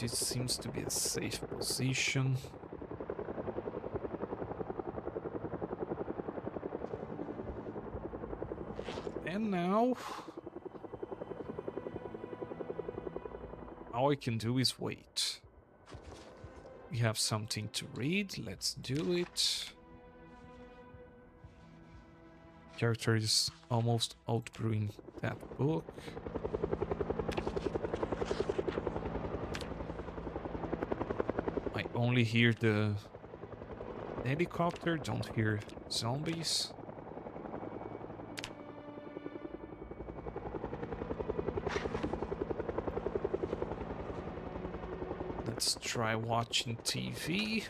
It seems to be a safe position. And now... all I can do is wait. We have something to read, let's do it. Character is almost outbrewing that book. I only hear the helicopter, don't hear zombies. Let's try watching TV.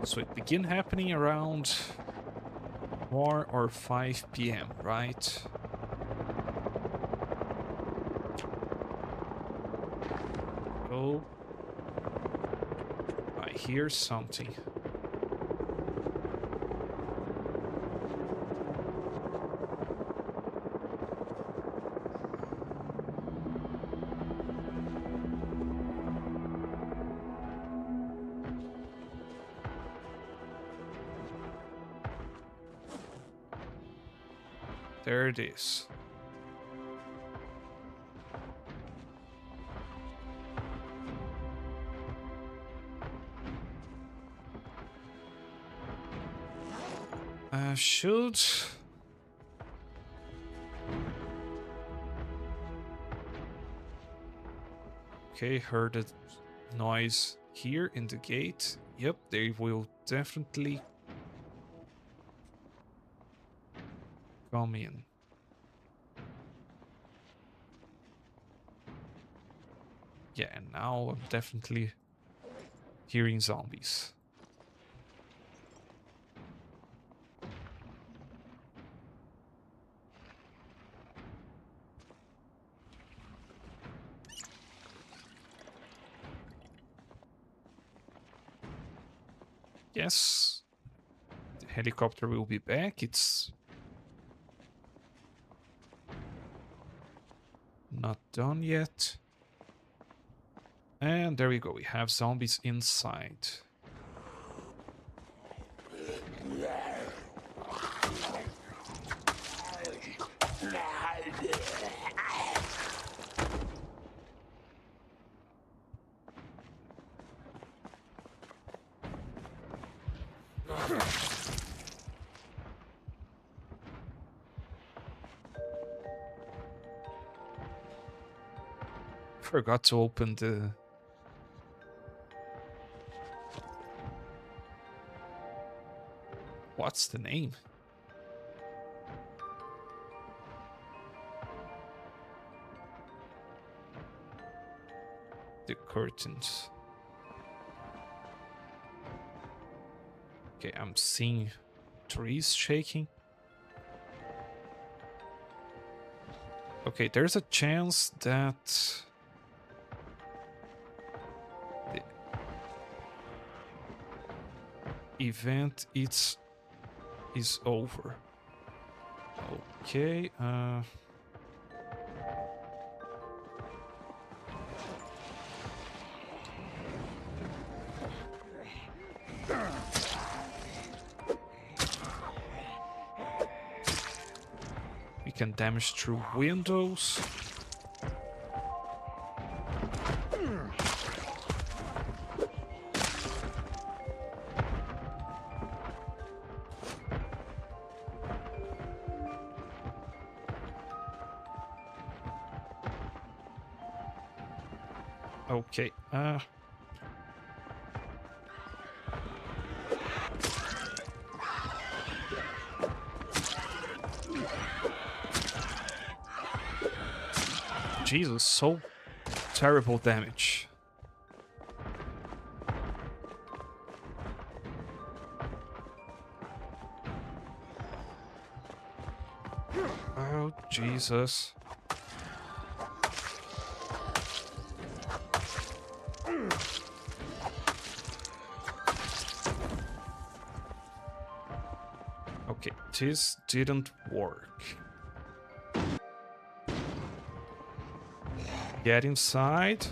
So it began happening around 4 or 5 p.m., right? Oh. I hear something. There it is. Should... okay, heard a noise here in the gate. Yep, they will definitely come in. Yeah, and now I'm definitely hearing zombies. Yes, the helicopter will be back. It's not done yet. And there we go, we have zombies inside. Forgot to open the... what's the name? The curtains. Okay, I'm seeing trees shaking. Okay, there's a chance that the event is over. Okay, we can damage through windows. Okay, Jesus, so terrible damage. Oh, Jesus. Okay, this didn't work. Get inside.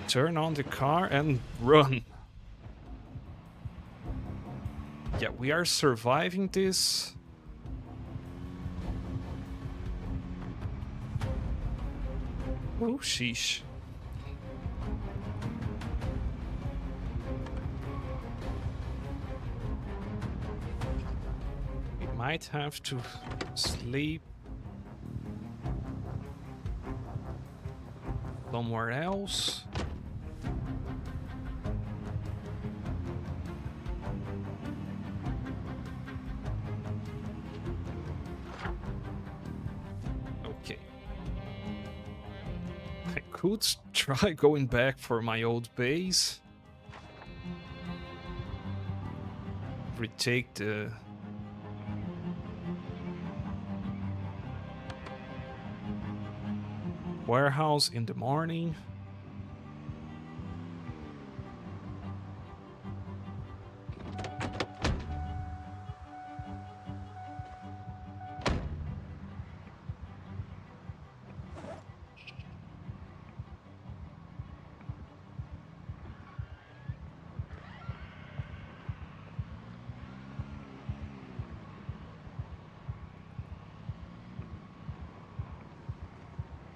Turn on the car and run. Yeah, we are surviving this. Oh, sheesh. We might have to sleep somewhere else. Okay. I could try going back for my old base. Retake the warehouse in the morning.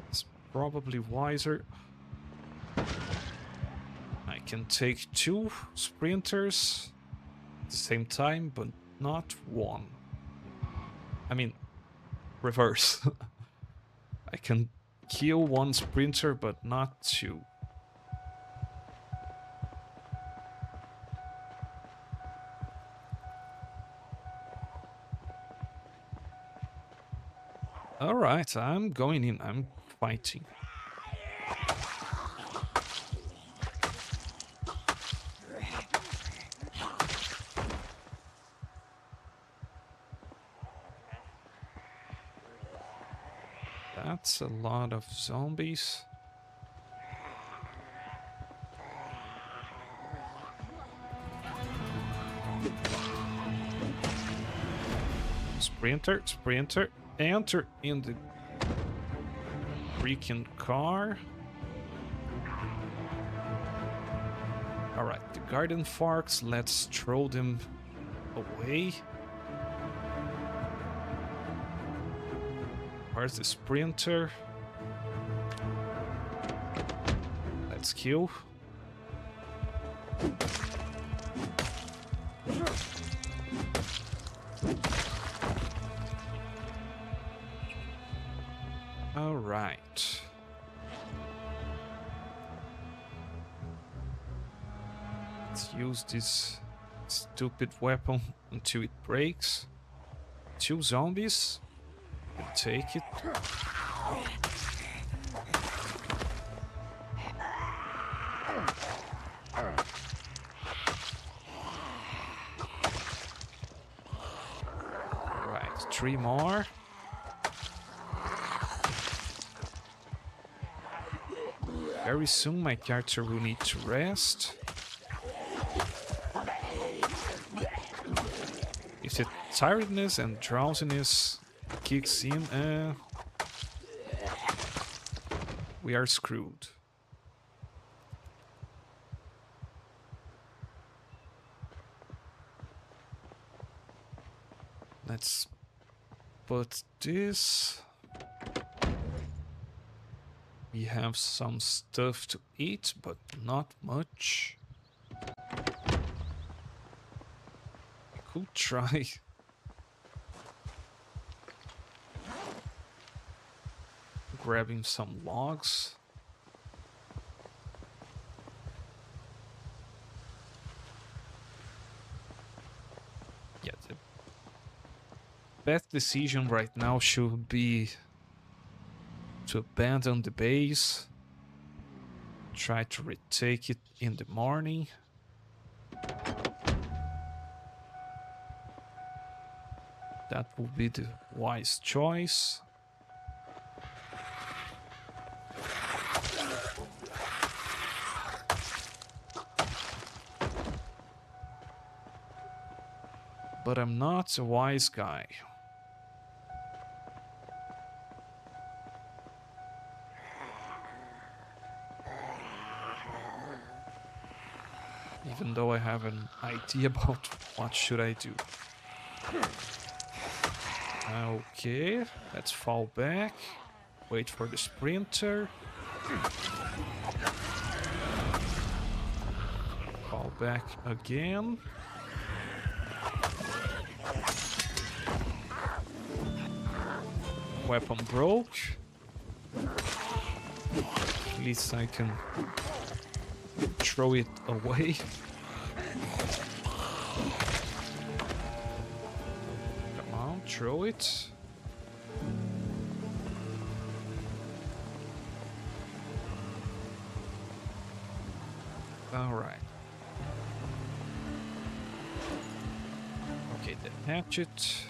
It's probably wiser. I can take 2 sprinters at the same time, but not 1. I mean, reverse. I can kill 1 sprinter, but not 2. Alright, I'm going in. I'm fighting. That's a lot of zombies. Sprinter, sprinter, enter in the freaking car. Alright, the garden forks, let's throw them away. Where's the sprinter? Let's kill. All right. Let's use this stupid weapon until it breaks. 2 zombies. We'll take it. All right, 3 more. Very soon my character will need to rest. If the tiredness and drowsiness kicks in, we are screwed. Let's put this. We have some stuff to eat, but not much. I could try grabbing some logs. Yeah, the best decision right now should be to abandon the base. try to retake it in the morning. That would be the wise choice. But I'm not a wise guy. Even though I have an idea about what should I do. Okay, let's fall back. Wait for the sprinter. Fall back again. Weapon broke. At least I can throw it away. Come on, throw it. All right. Okay, the hatchet.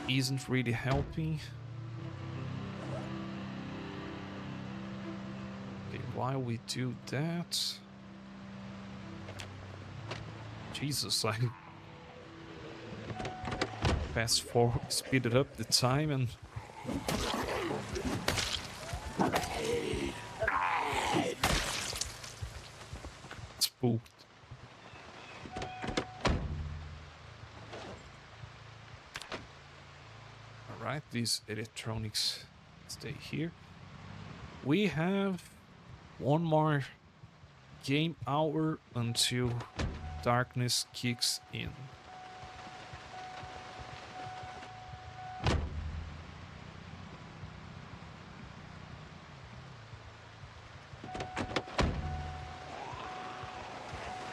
Isn't really helping. Okay, while we do that... Jesus, I fast forward, speeded up the time and... spooked. Alright, these electronics stay here. We have one more game hour until darkness kicks in.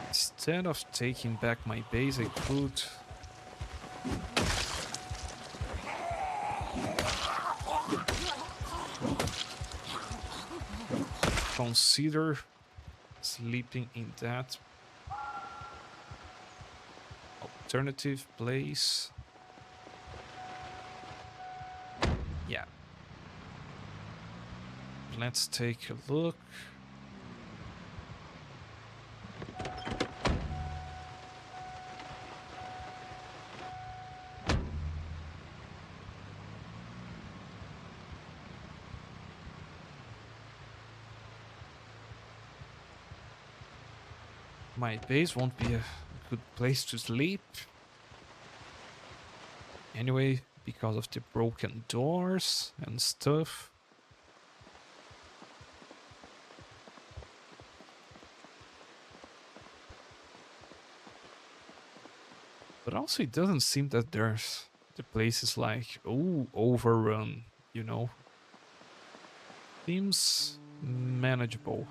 Instead of taking back my base, I could consider sleeping in that alternative place. Yeah. Let's take a look. My base won't be a good place to sleep. Anyway, because of the broken doors and stuff. But also it doesn't seem that there's the place is like, oh, overrun, you know. Seems manageable.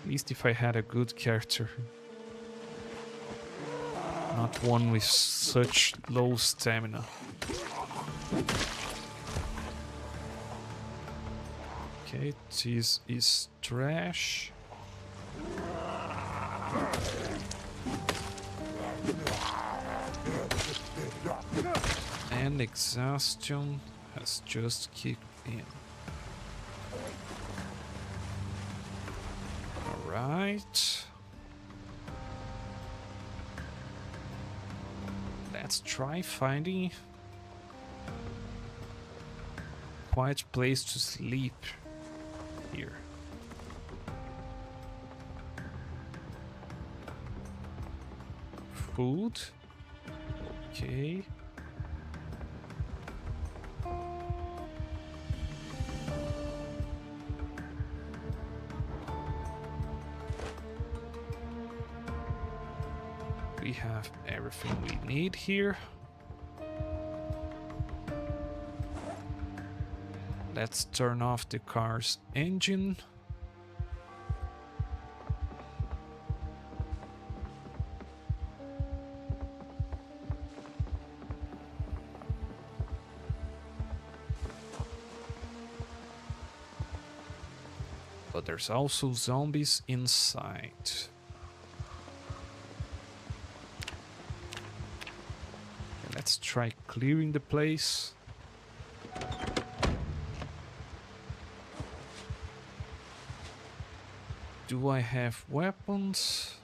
At least if I had a good character. Not one with such low stamina. Okay, this is trash. And exhaustion has just kicked in. Alright. Let's try finding a quiet place to sleep here. Food. Okay. We have everything we need here. Let's turn off the car's engine. But there's also zombies inside. Okay, let's try clearing the place. Do I have weapons?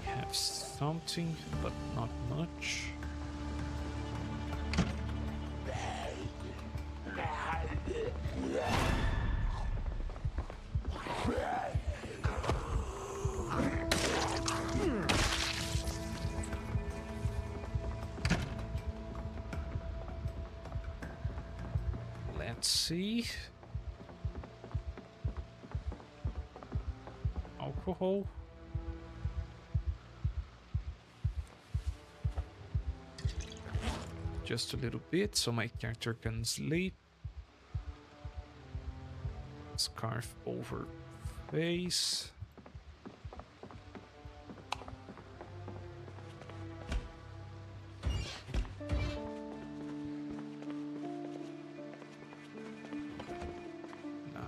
I have something, but not much. Let's see. Alcohol. Just a little bit so my character can sleep. Scarf over face.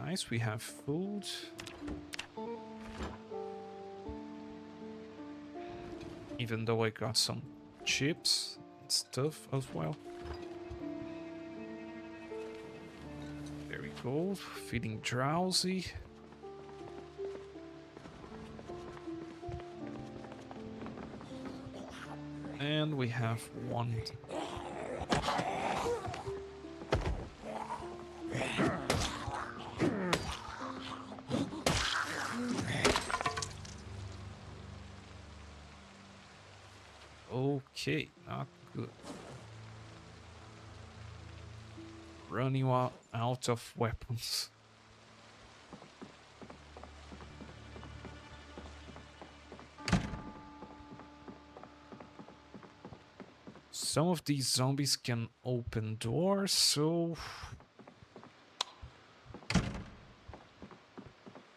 Nice, we have food. Even though I got some chips and stuff as well. There we go, feeling drowsy. And we have one. Okay, not good. Running out of weapons. Some of these zombies can open doors, so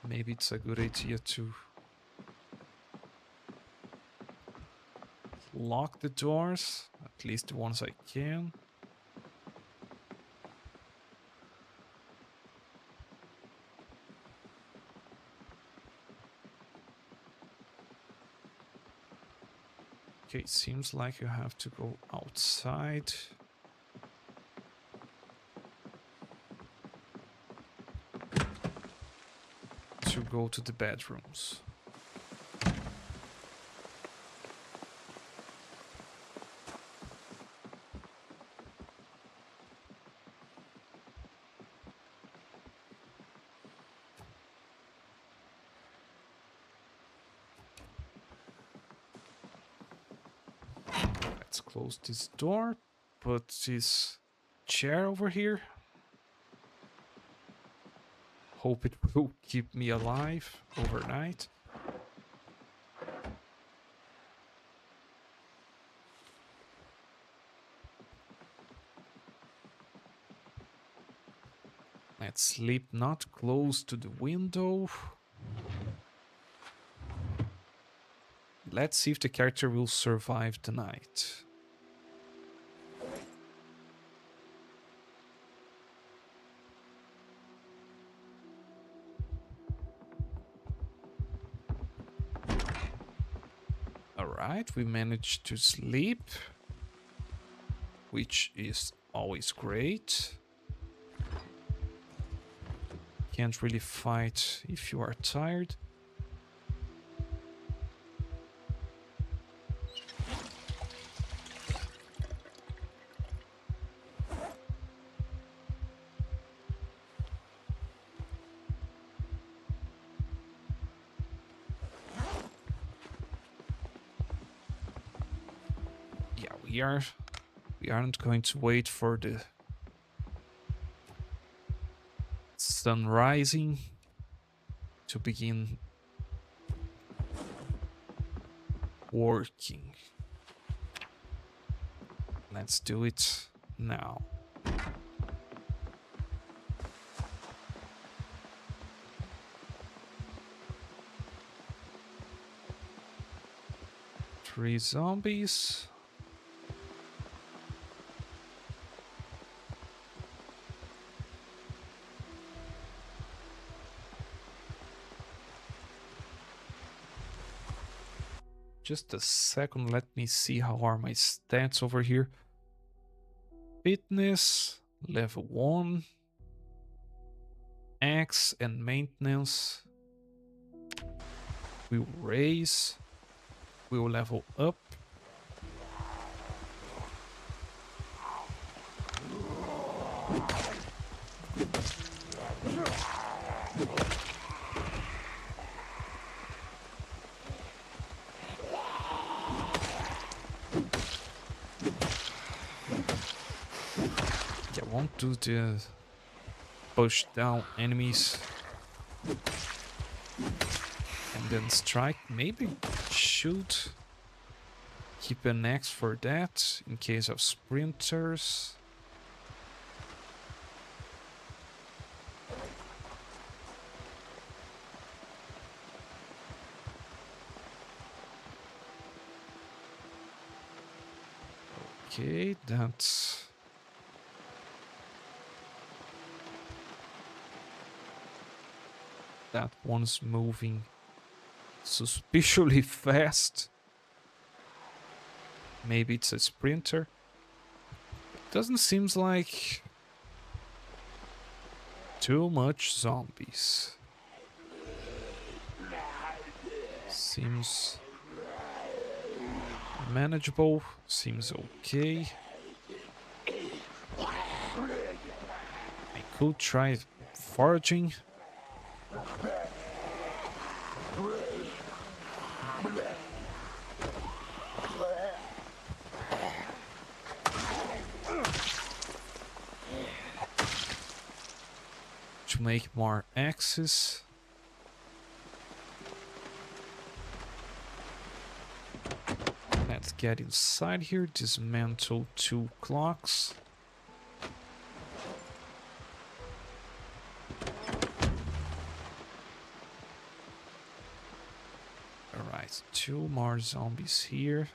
maybe it's a good idea to lock the doors, at least the ones I can. Okay, seems like you have to go outside. To go to the bedrooms. Let's close this door, put this chair over here. Hope it will keep me alive overnight. Let's sleep not close to the window. Let's see if the character will survive the night. Alright, we managed to sleep, which is always great. Can't really fight if you are tired. Yeah, we aren't going to wait for the sun rising to begin working. Let's do it now. 3 zombies. Just a second, let me see how are my stats over here. Fitness, level 1. Axe and maintenance. We will raise. We will level up. Yeah, won't do the push down enemies and then strike. Maybe should keep an axe for that in case of sprinters. Okay, that's... that one's moving suspiciously fast. Maybe it's a sprinter. Doesn't seem like too much zombies. Seems manageable, seems okay. I could try foraging. To make more axes. Let's get inside here, dismantle 2 clocks. Alright, 2 more zombies here.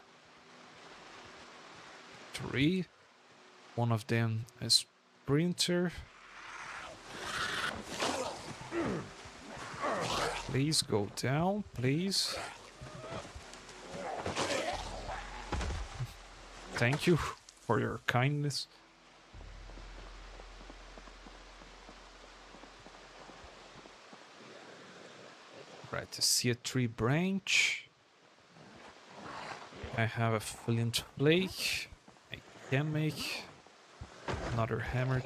3. One of them a sprinter. Please go down, please. Thank you for your kindness. Right, I see a tree branch. I have a flint flake. I can make another hammer,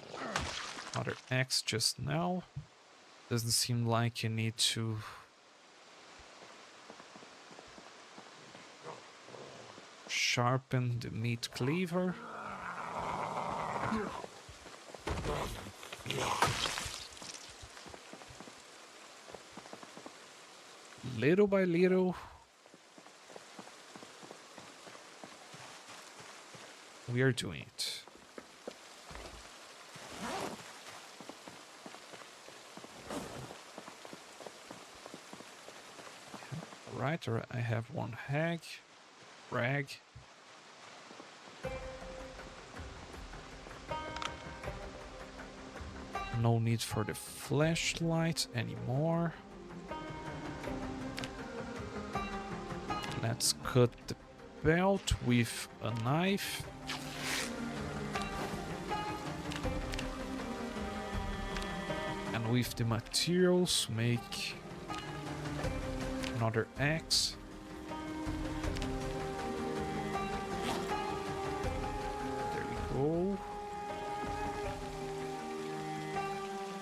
another axe just now. Doesn't seem like you need to sharpen the meat cleaver. Little by little, we are doing it. Right, or I have 1 rag. No need for the flashlight anymore. Let's cut the belt with a knife. And with the materials, make another axe. There we go.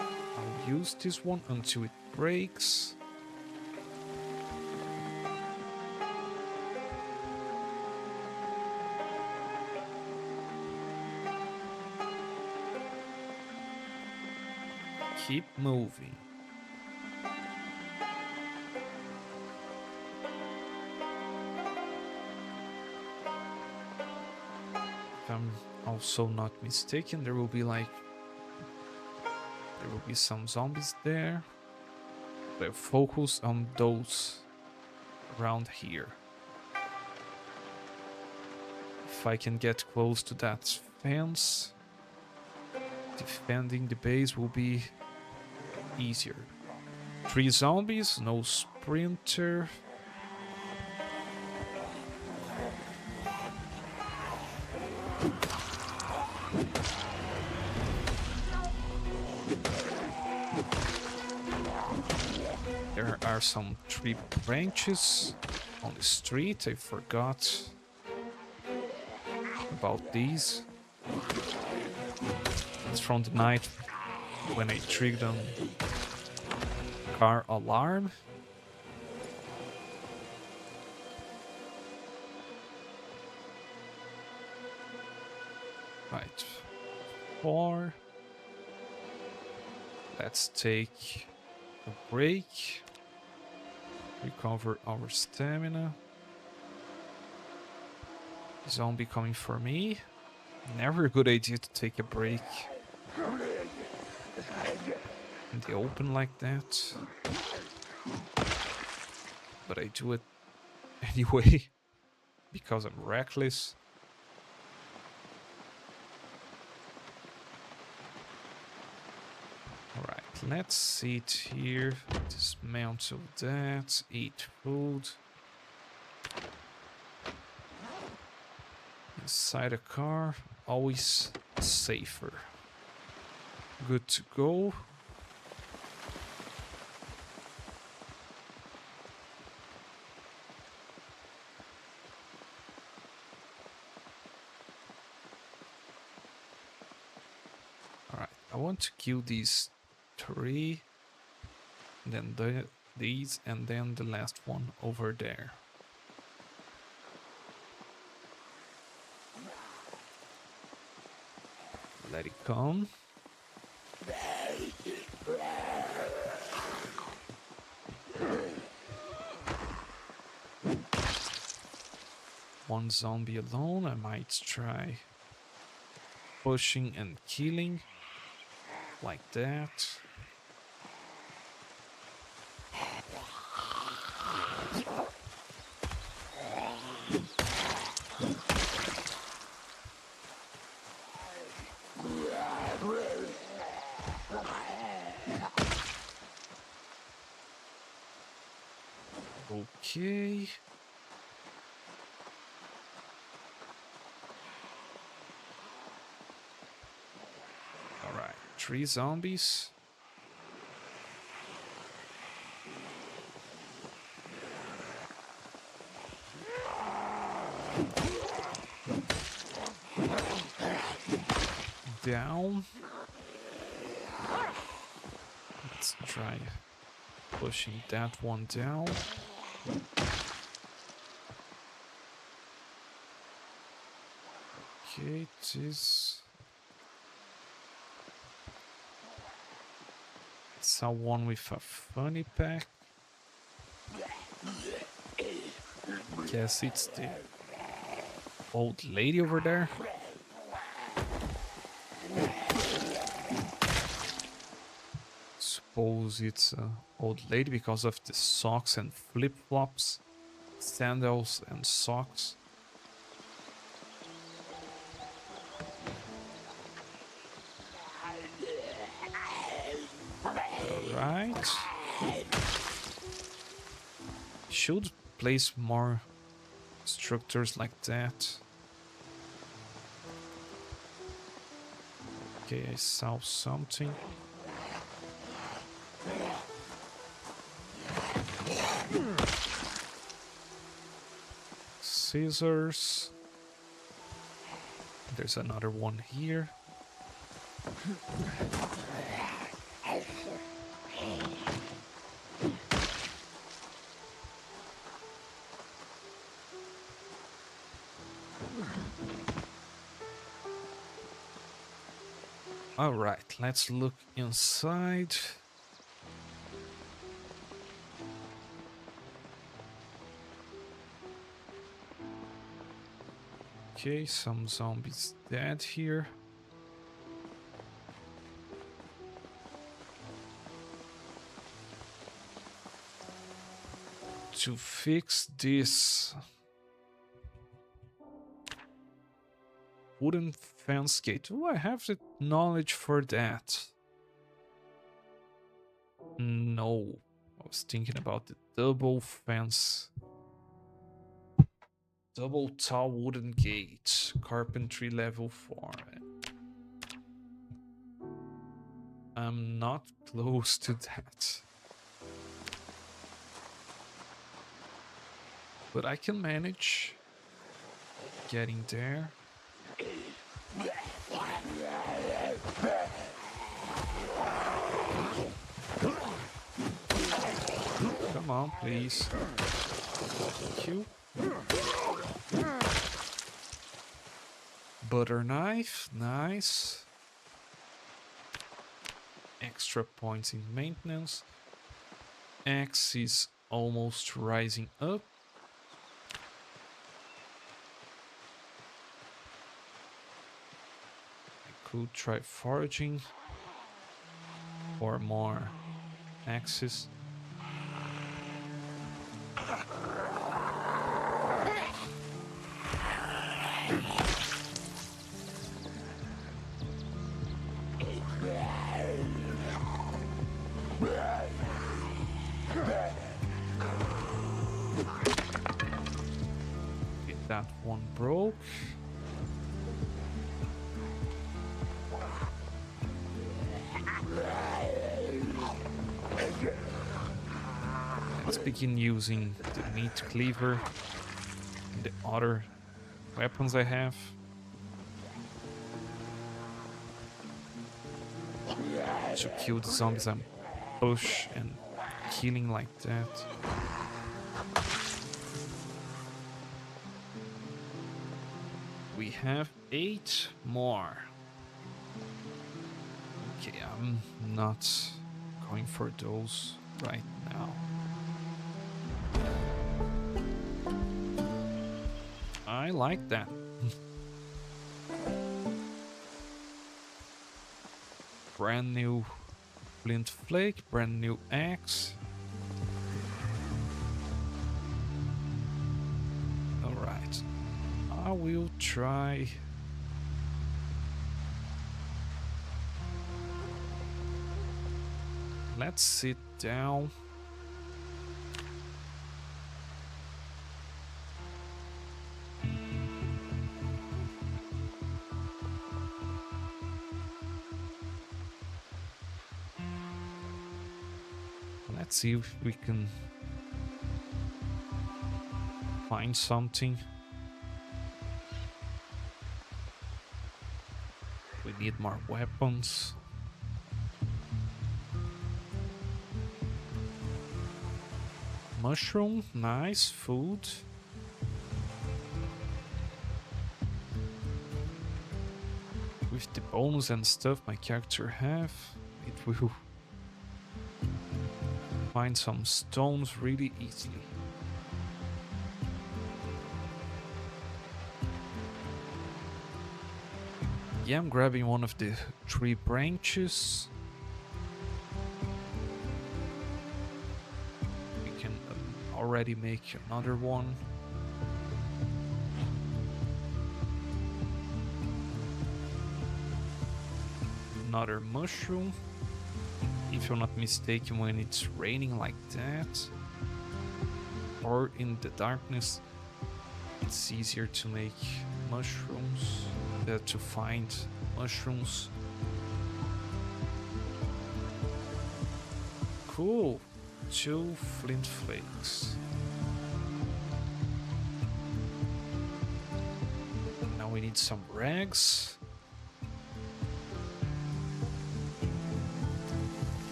I'll use this one until it breaks. Keep moving. If I'm also not mistaken, there will be some zombies there. But focus on those around here. if I can get close to that fence, defending the base will be easier. 3 zombies, no sprinter. There are some tree branches on the street. I forgot about these. It's from the night when I triggered on car alarm. Right. 4. Let's take a break. Recover our stamina. Zombie coming for me. Never a good idea to take a break in the open like that. But I do it anyway because I'm reckless. Alright, let's sit here. Dismantle that. Eat food. Inside a car, always safer. Good to go. Alright, I want to kill these 3, then these, and then the last one over there. Let it come. One zombie alone. I might try pushing and killing like that. Okay. All right, 3 zombies. Down. Let's try pushing that one down. Okay, this. Someone with a funny pack. Guess it's the old lady over there. Suppose it's an old lady because of the socks and flip-flops, sandals and socks. Alright. Should place more structures like that. Okay, I saw something. Scissors. There's another one here. All right, let's look inside. Okay, some zombies dead here. To fix this, wooden fence gate. Do I have the knowledge for that? No. I was thinking about the double fence. Double tall wooden gate. Carpentry level 4. I'm not close to that. But I can manage getting there. Come on, please. Thank you. Butter knife, nice. Extra points in maintenance. Axe is almost rising up. I could try foraging for more axes. Okay, that one broke. Let's begin using the meat cleaver and the other weapons I have. To kill the zombies I'm push and killing like that. We have 8 more. Okay, I'm not going for those right now. I like that. Brand new flint flake, brand new axe. Alright. I will try. Let's sit down. Let's see if we can find something. We need more weapons. Mushroom, nice food. With the bonus and stuff my character have, it will find some stones really easily. Yeah, I'm grabbing one of the 3 branches. We can already make another one. Another mushroom. If I'm not mistaken, when it's raining like that, or in the darkness, it's easier to make mushrooms, to find mushrooms. Cool, 2 flint flakes. Now we need some rags.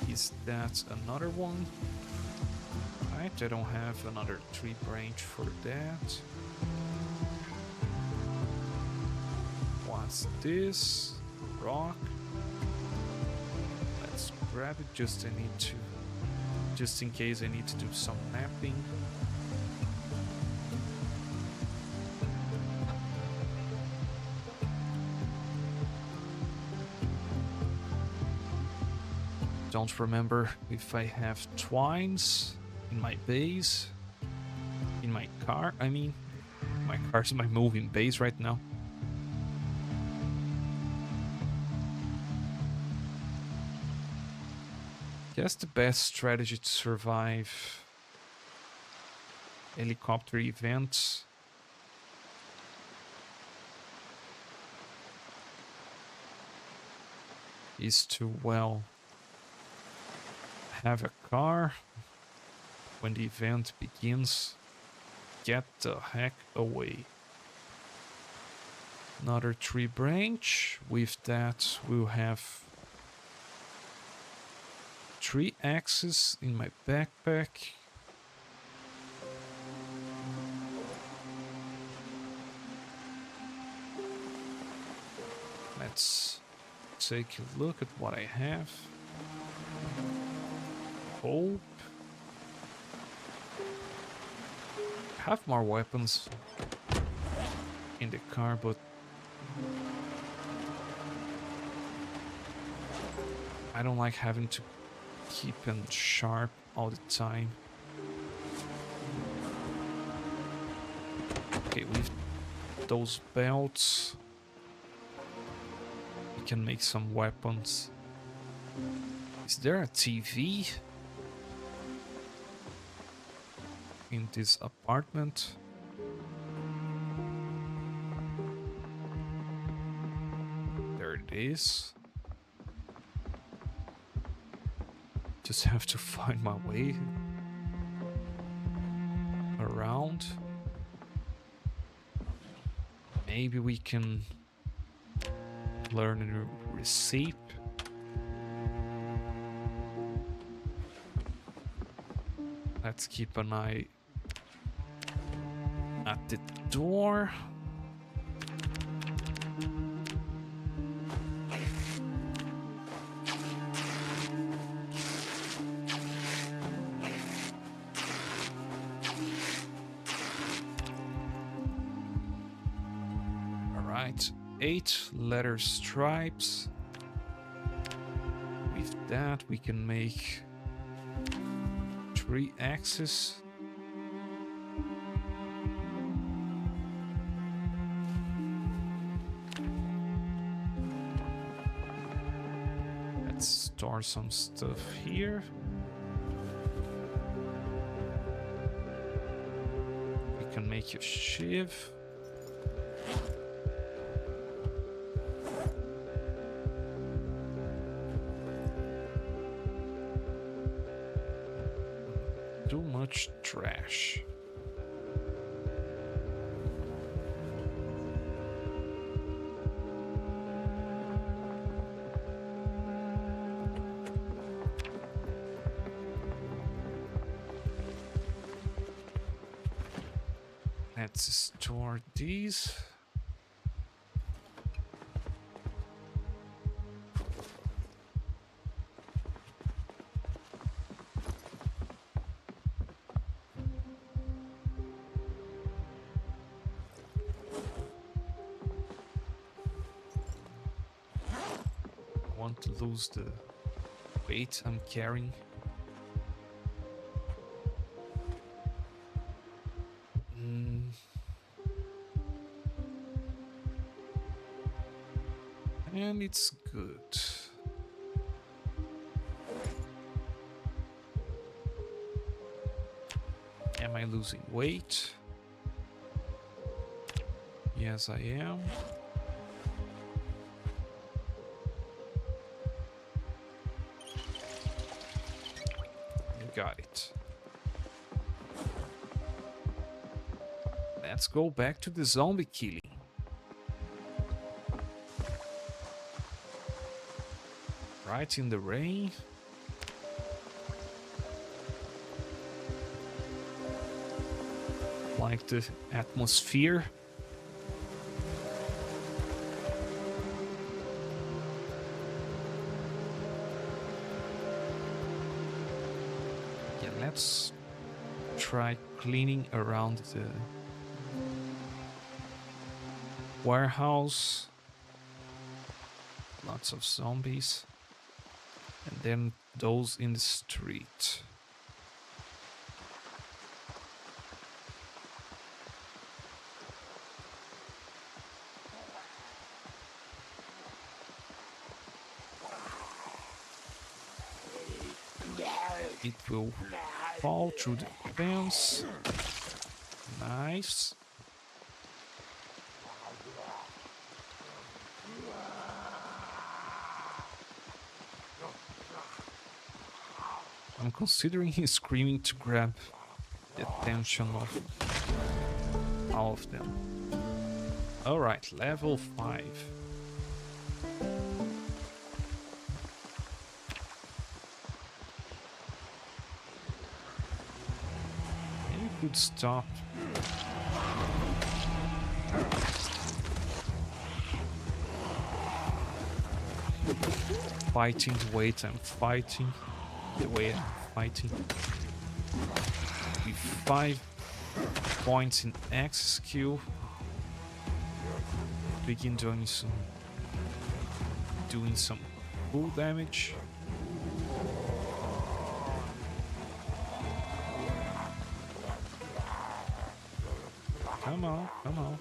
Is that another one? Right, I don't have another 3 branch for that. What's this? Rock. Let's grab it. Just in case I need to do some mapping. Don't remember if I have twines in my base. In my car, I mean. My car's my moving base right now. guess the best strategy to survive helicopter events is to, well, have a car when the event begins. Get the heck away. Another tree branch. With that, we'll have 3 axes in my backpack. Let's take a look at what I have. Hope. I have more weapons in the car, but I don't like having to keep them sharp all the time. Okay, with those belts, we can make some weapons. Is there a TV in this apartment? There it is. Just have to find my way around. Maybe we can learn a recipe. Let's keep an eye at the door. Alright, 8 letter stripes. With that, we can make 3 axes. Let's store some stuff here. We can make a shiv. Too much trash. Let's store these. I want to lose the weight I'm carrying. And it's good. Am I losing weight? Yes, I am. You got it. Let's go back to the zombie killing. Right in the rain. Like the atmosphere. Yeah, let's try cleaning around the warehouse. Lots of zombies. And then those in the street. It will fall through the fence. Nice. I'm considering screaming to grab the attention of all of them. Alright, level 5. Maybe we could stop. Fighting the way I'm fighting. With 5 points in X skill. Begin doing some full damage. Come on, come on.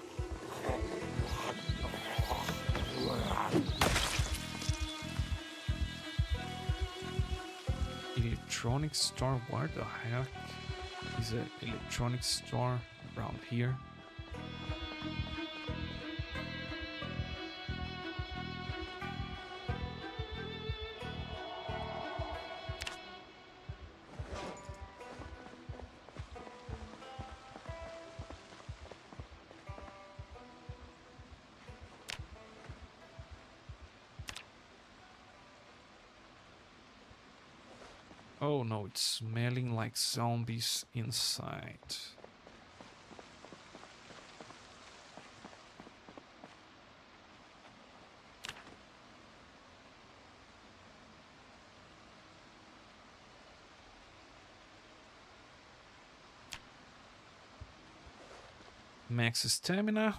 Electronic store? Where the heck is an electronic store around here? Oh no, it's smelling like zombies inside. Max stamina.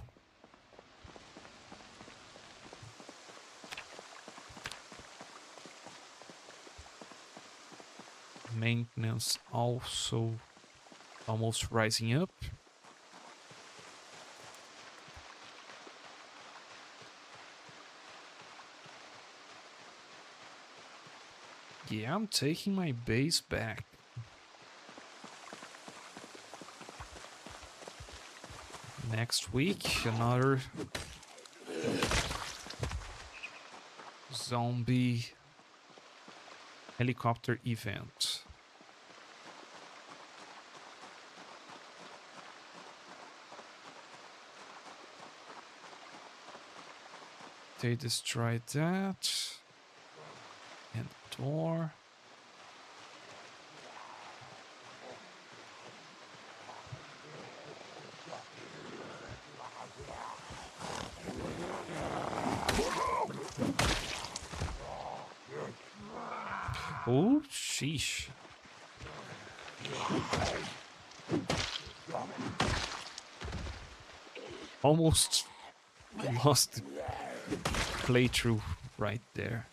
Maintenance also almost rising up. Yeah, I'm taking my base back. Next week, another zombie helicopter event. They destroyed that. And the door. Oh, sheesh. Almost lost the playthrough right there.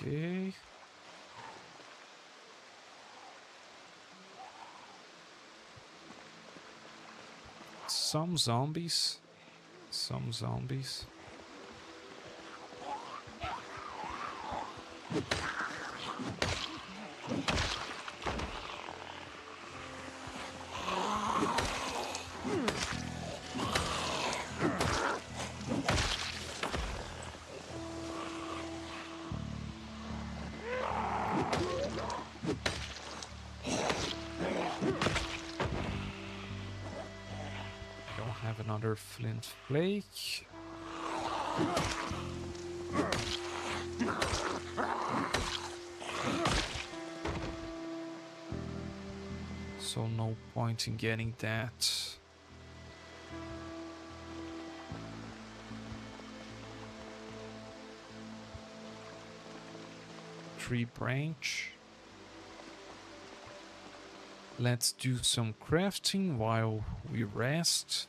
Okay. Some zombies. Some zombies. Another flint flake. So no point in getting that. Tree branch. Let's do some crafting while we rest.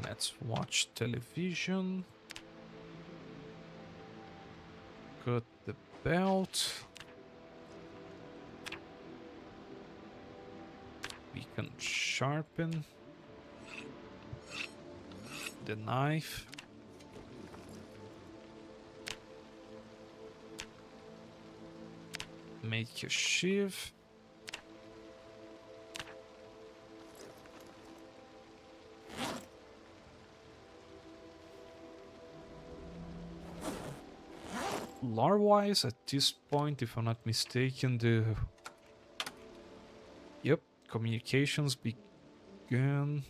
Let's watch television. Cut the belt. We can sharpen the knife. Make a sheath. Lore-wise, at this point, if I'm not mistaken, the... Yep, communications began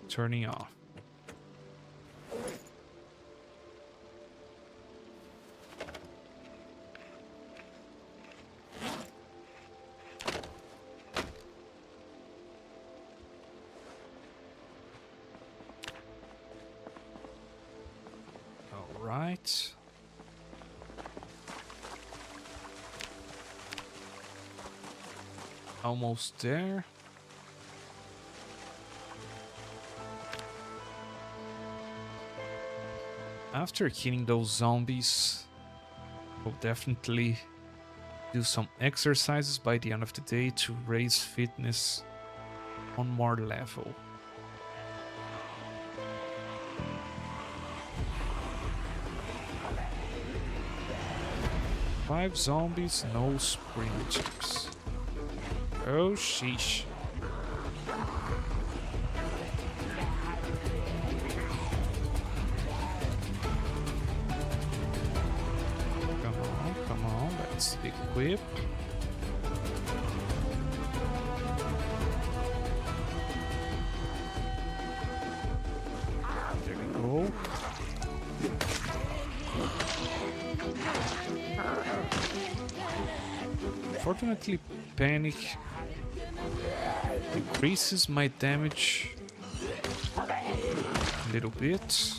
turning off. Right. Almost there. After killing those zombies, we'll definitely do some exercises by the end of the day to raise fitness one more level. Five zombies, no sprinters. Oh, sheesh. Come on, let's equip. There we go. Unfortunately, panic increases my damage a little bit,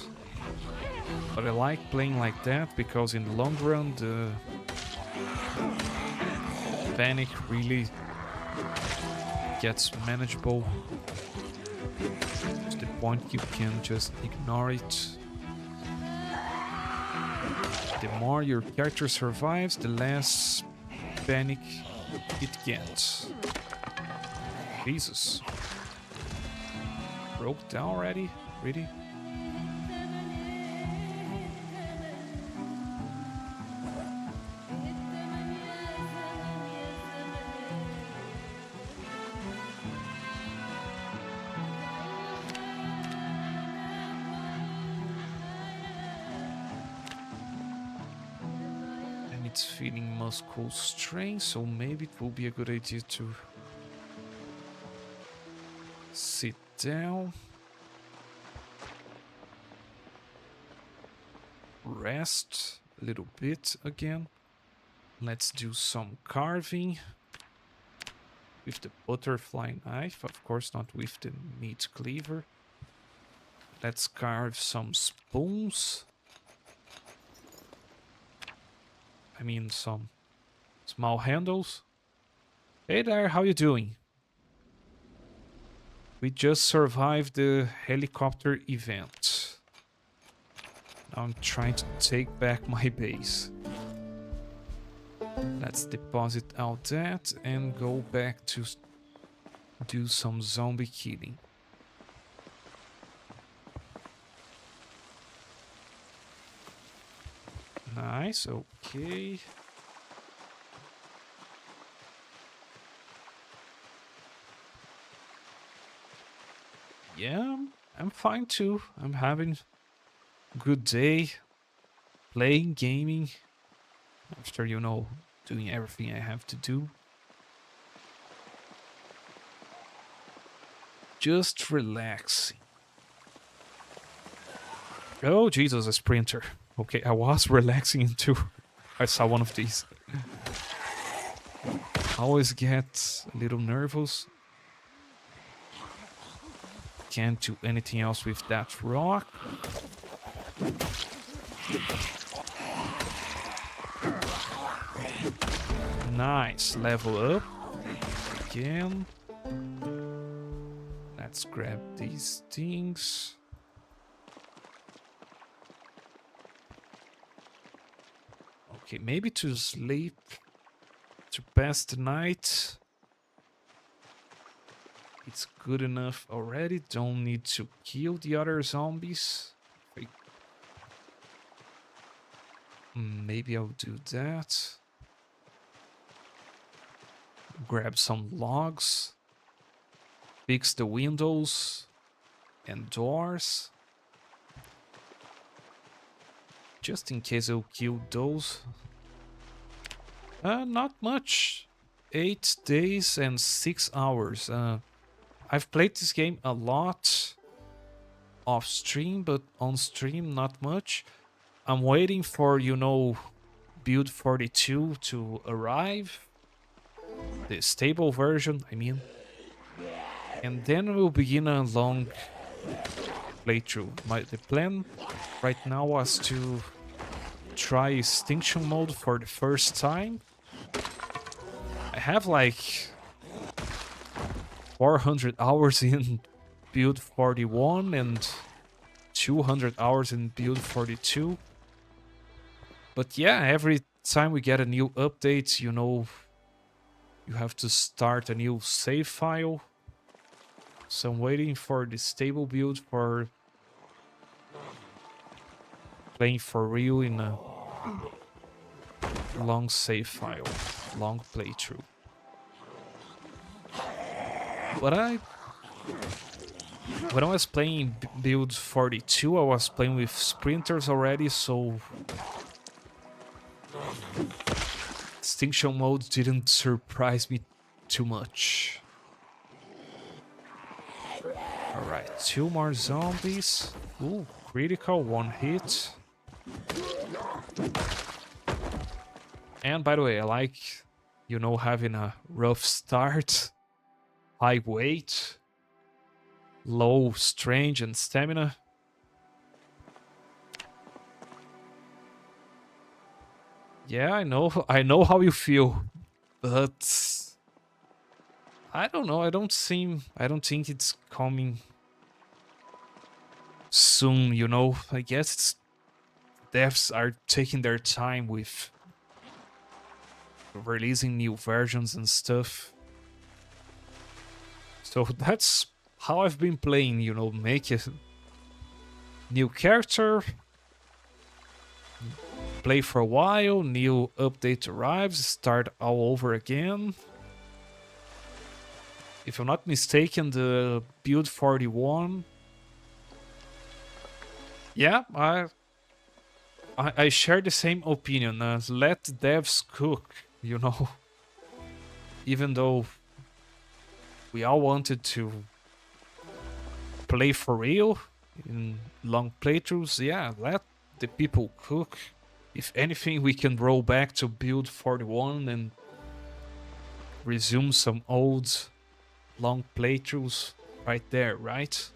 but I like playing like that because in the long run the panic really gets manageable to the point you can just ignore it. The more your character survives, the less panic it gets. Jesus. Broke down already? Really? It's feeling muscle strain, so maybe it will be a good idea to sit down, rest a little bit again. Let's do some carving with the butterfly knife, of course not with the meat cleaver. Let's carve some spoons. I mean, some small handles. Hey there, how you doing? We just survived the helicopter event. Now I'm trying to take back my base. Let's deposit out that and go back to do some zombie killing. Nice, okay. Yeah, I'm fine too. I'm having a good day playing, gaming. After, you know, doing everything I have to do. Just relaxing. Oh, Jesus, a sprinter. Okay, I was relaxing into. I saw one of these. I always get a little nervous. Can't do anything else with that rock. Nice, level up. Again. Let's grab these things. Okay, maybe to sleep, to pass the night. It's good enough already. Don't need to kill the other zombies. Maybe I'll do that. Grab some logs. Fix the windows and doors. Just in case I'll kill those. Not much. 8 days and 6 hours. I've played this game a lot off stream, but on stream not much. I'm waiting for, you know, build 42 to arrive. The stable version, I mean. And then we'll begin a long playthrough. The plan right now was to try Extinction mode for the first time. I have like 400 hours in build 41 and 200 hours in build 42. But yeah, every time we get a new update, you know, you have to start a new save file. So I'm waiting for the stable build for playing for real in a long save file, long playthrough. But when I was playing build 42, I was playing with sprinters already, so Extinction mode didn't surprise me too much. Alright, 2 more zombies. Ooh, critical, 1 hit. And by the way, I like, you know, having a rough start. High weight. Low strength and stamina. Yeah, I know how you feel. But I don't know, I don't think it's coming soon, you know. I guess devs are taking their time with releasing new versions and stuff. So that's how I've been playing, you know, make a new character, play for a while, new update arrives, start all over again. If I'm not mistaken, the build 41. Yeah, I share the same opinion. Let devs cook, you know. Even though we all wanted to play for real in long playthroughs, yeah, let the people cook. If anything, we can roll back to build 41 and resume some old long playthroughs right there, right?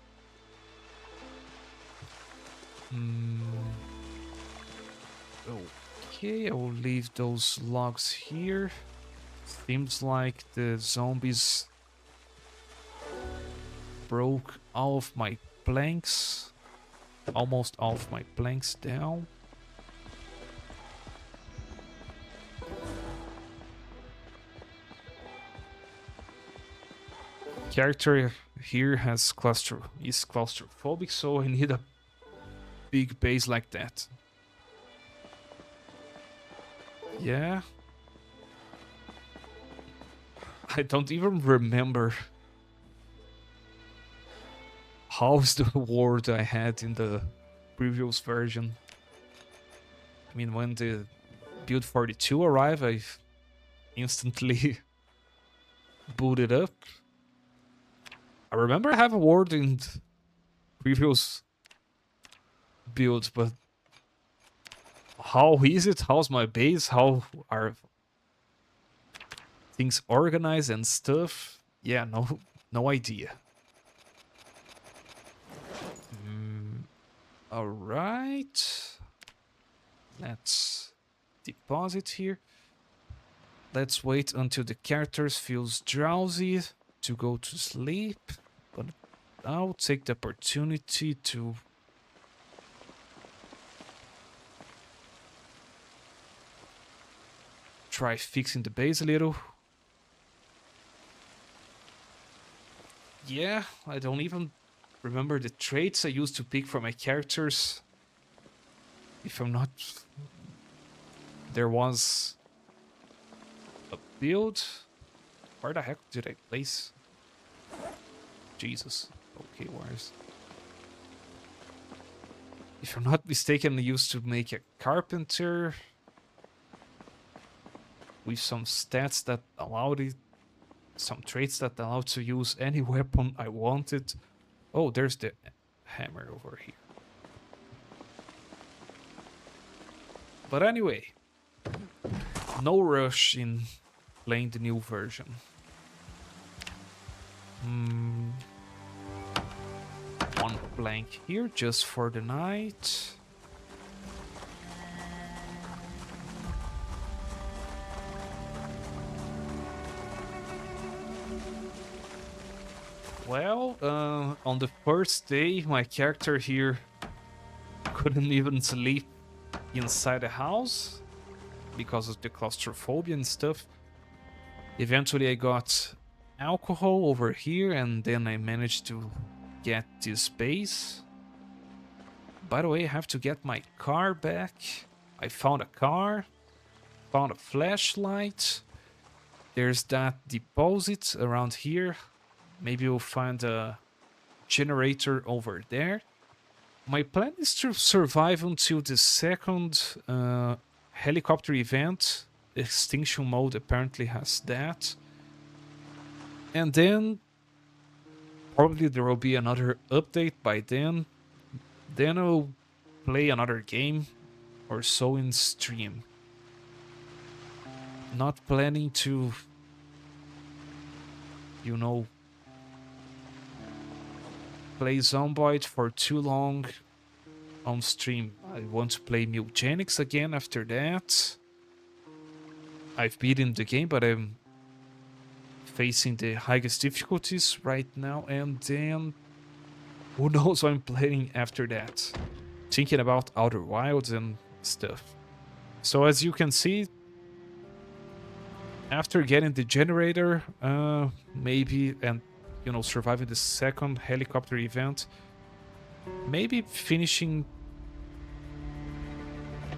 Okay, I will leave those logs here. Seems like the zombies broke all of my planks. Almost all of my planks down. Character here is claustrophobic, so I need a big base like that. Yeah. I don't even remember how's the ward I had in the previous version. I mean, when the build 42 arrived, I instantly booted up. I remember I have a ward in previous builds, but how is it? How's my base? How are things organized and stuff? Yeah, no idea. All right. Let's deposit here. Let's wait until the characters feels drowsy to go to sleep. But I'll take the opportunity to try fixing the base a little. Yeah, I don't even remember the traits I used to pick for my characters. If I'm not... There was a build. Where the heck did I place? Jesus. Okay, where's... If I'm not mistaken, I used to make a carpenter with some stats that allowed it, some traits that allowed to use any weapon I wanted. Oh, there's the hammer over here. But anyway, no rush in playing the new version. One blank here just for the night. Well, on the first day, my character here couldn't even sleep inside the house because of the claustrophobia and stuff. Eventually, I got alcohol over here, and then I managed to get this base. By the way, I have to get my car back. I found a car, found a flashlight. There's that deposit around here. Maybe we'll find a generator over there. My plan is to survive until the second helicopter event. Extinction mode apparently has that. And then probably there will be another update by then. Then I'll play another game or so in stream. Not planning to, you know, play Zomboid for too long on stream. I want to play Mutagenics again after that. I've beaten the game, but I'm facing the highest difficulties right now, and then who knows what I'm playing after that. Thinking about Outer Wilds and stuff. So as you can see, after getting the generator, maybe, and you know, surviving the second helicopter event, maybe finishing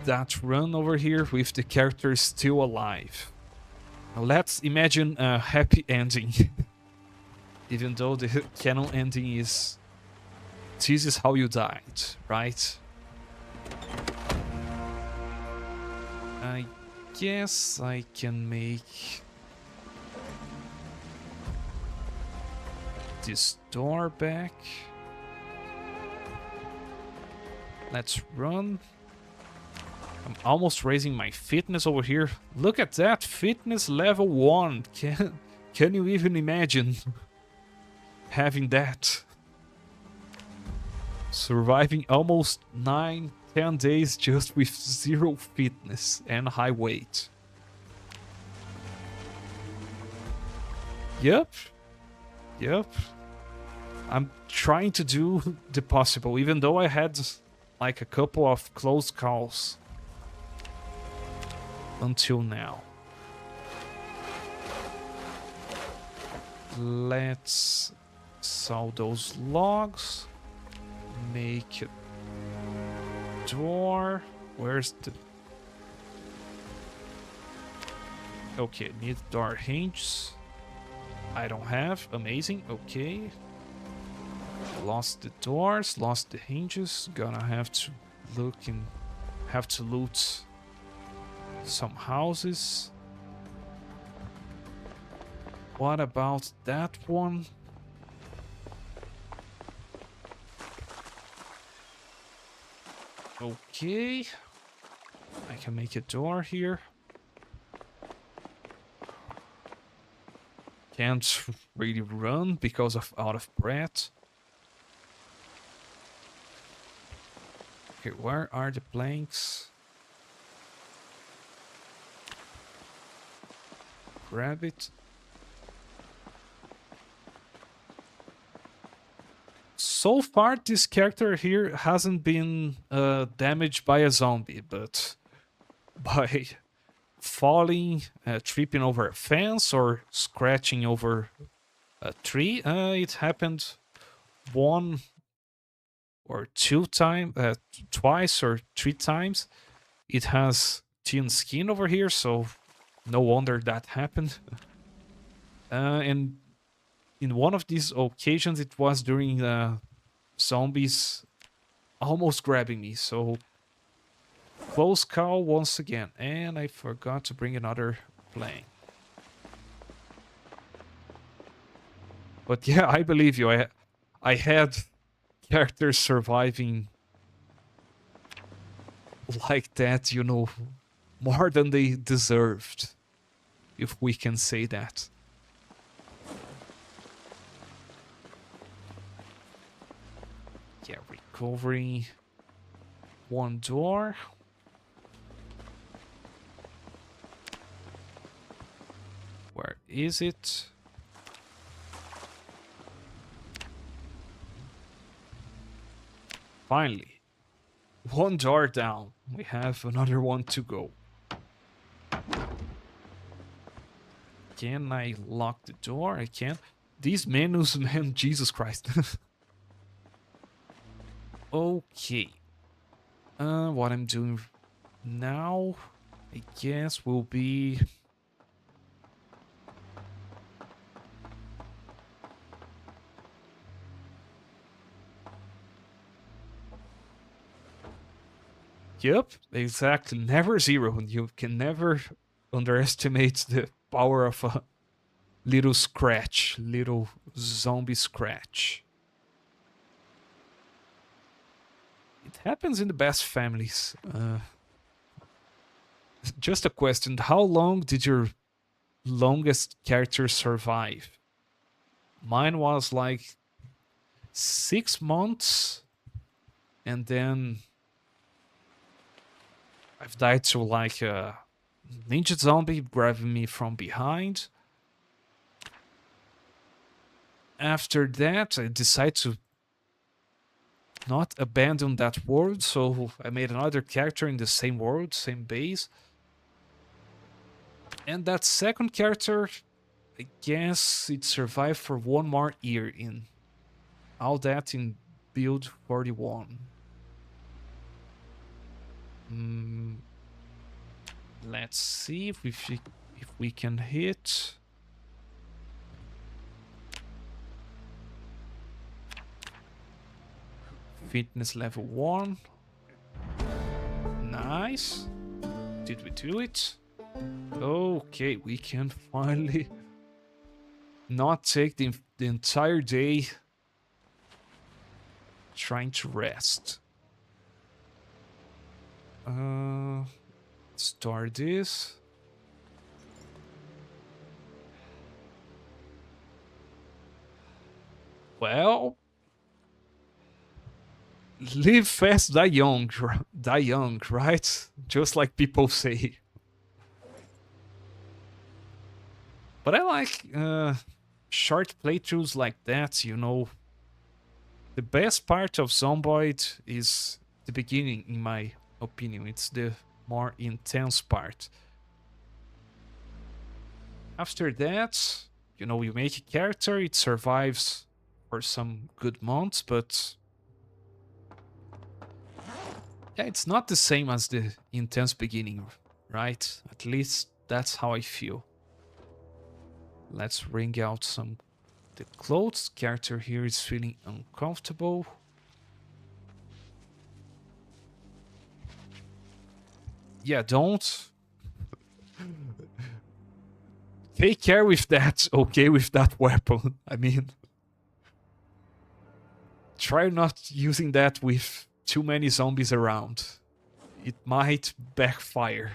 that run over here with the character still alive. Let's imagine a happy ending. Even though the canon ending is this is how you died, right? I guess I can make this door back. Let's run. I'm almost raising my fitness over here. Look at that, fitness level 1. Can you even imagine having that? Surviving almost 9-10 days just with 0 fitness and high weight. Yep. I'm trying to do the possible, even though I had like a couple of close calls until now. Let's saw those logs. Make a door. Where's the... Okay, need door hinges. I don't have. Amazing. Okay. Lost the doors, lost the hinges. Gonna have to look and have to loot some houses. What about that one? Okay. I can make a door here. Can't really run because of out of breath. Okay, where are the planks? Grab it. So far, this character here hasn't been damaged by a zombie, but by falling, tripping over a fence, or scratching over a tree, it happened one or twice or three times. It has thin skin over here, so no wonder that happened. And in one of these occasions, it was during zombies almost grabbing me, so close call once again. And I forgot to bring another plane. But yeah, I believe you. I had characters surviving like that, you know, more than they deserved, if we can say that. Yeah, recovering one door. Where is it? Finally. One door down. We have another one to go. Can I lock the door? I can't. These menus, man, Jesus Christ. Okay. What I'm doing now, I guess, will be... Yep, exactly. Never zero. You can never underestimate the power of a little scratch, little zombie scratch. It happens in the best families. Just a question. How long did your longest character survive? Mine was like 6 months, and then I've died to like a ninja zombie grabbing me from behind. After that, I decided to not abandon that world, so I made another character in the same world, same base. And that second character, I guess it survived for one more year in all that in build 41. Let's see if we can hit. Fitness level 1. Nice. Did we do it? Okay, we can finally not take the entire day trying to rest. Start this. Well, live fast, die young, right? Just like people say. But I like short playthroughs like that, you know. The best part of Zomboid is the beginning, in my opinion. It's the more intense part. After that, you know, you make a character, it survives for some good months, but yeah, it's not the same as the intense beginning, right? At least that's how I feel. Let's wring out some the clothes. Character here is feeling uncomfortable. Yeah, don't take care with that, okay, with that weapon. I mean, try not using that with too many zombies around. It might backfire.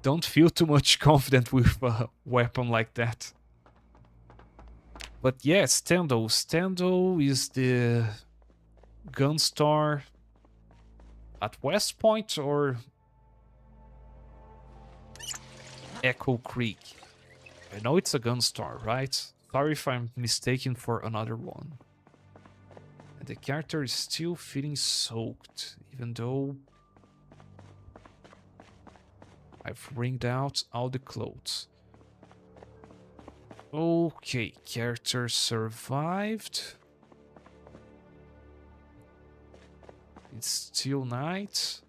Don't feel too much confident with a weapon like that. But yeah, Stendo. Stendo is the gun store at West Point or Echo Creek. I know it's a gun store, right? Sorry if I'm mistaken for another one. And the character is still feeling soaked, even though I've wringed out all the clothes. Okay, character survived. It's still night.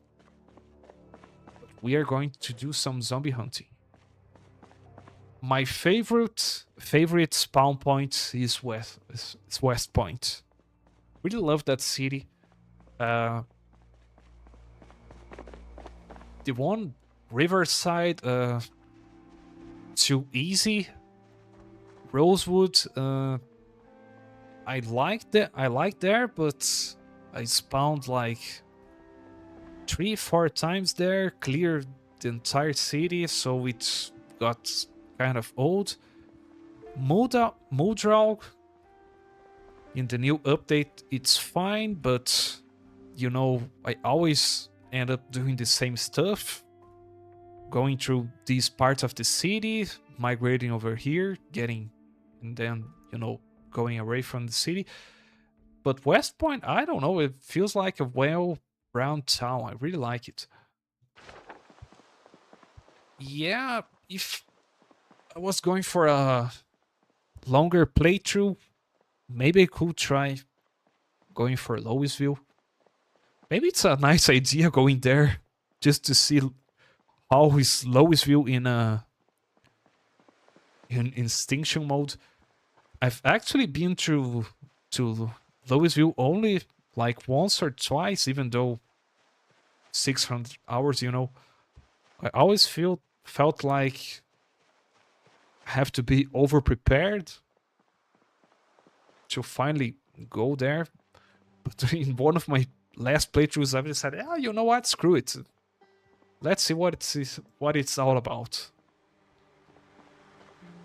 We are going to do some zombie hunting. My favorite spawn point is West Point. Really love that city. The one Riverside, too easy. Rosewood, I like there, but I spawned like 3-4 times there, cleared the entire city, so it got kind of old. Muldrow, in the new update, it's fine, but you know, I always end up doing the same stuff. Going through these parts of the city, migrating over here, and then, you know, going away from the city. But West Point, I don't know, it feels like a well-rounded town. I really like it. Yeah, if I was going for a longer playthrough, maybe I could try going for Louisville. Maybe it's a nice idea going there just to see how is Louisville in Extinction mode. I've actually been to Louisville only like once or twice, even though 600 hours, you know. I always felt like I have to be over prepared to finally go there. But in one of my last playthroughs, I decided, you know what, screw it. Let's see what it's all about.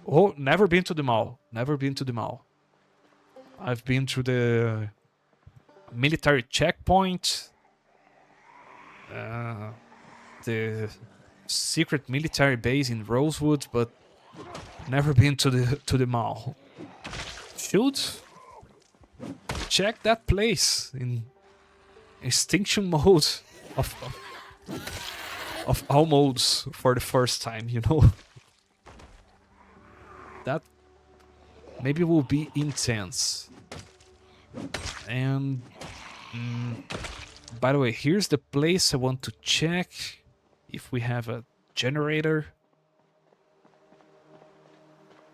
Oh, never been to the mall. Never been to the mall. I've been to the military checkpoint, the secret military base in Rosewood, but never been to the mall. Should check that place in Extinction mode of all modes for the first time, you know. That maybe will be intense. And by the way, here's the place I want to check if we have a generator.